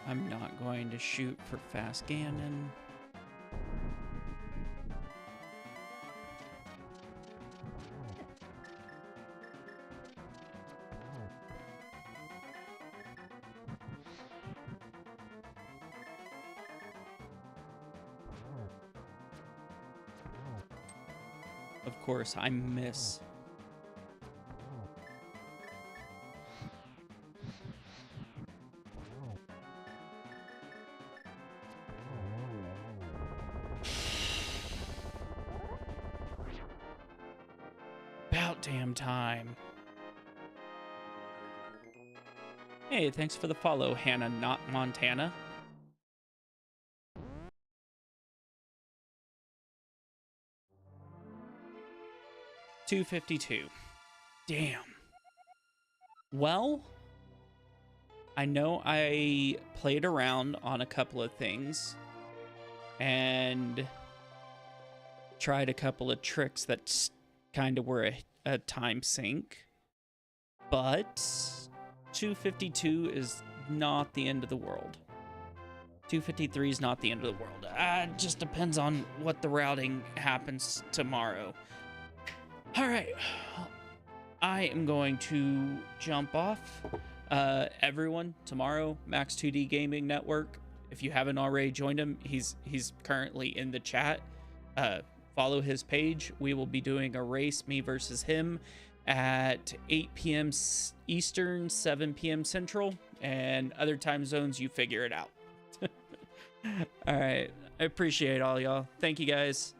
I'm not going to shoot for Fast Ganon. Of course, I miss. About damn time. Hey, thanks for the follow, Hannah, not Montana. $252. Damn. Well, I know I played around on a couple of things and tried a couple of tricks that kind of were a time sink, but 252 is not the end of the world. 253 is not the end of the world. It just depends on what the routing happens tomorrow. All right. I am going to jump off. Everyone, tomorrow, Max 2D Gaming Network. If you haven't already joined him, he's currently in the chat. Follow his page. We will be doing a race, me versus him, at 8 p.m. Eastern, 7 p.m. Central, and other time zones, you figure it out. All right. I appreciate all y'all. Thank you guys.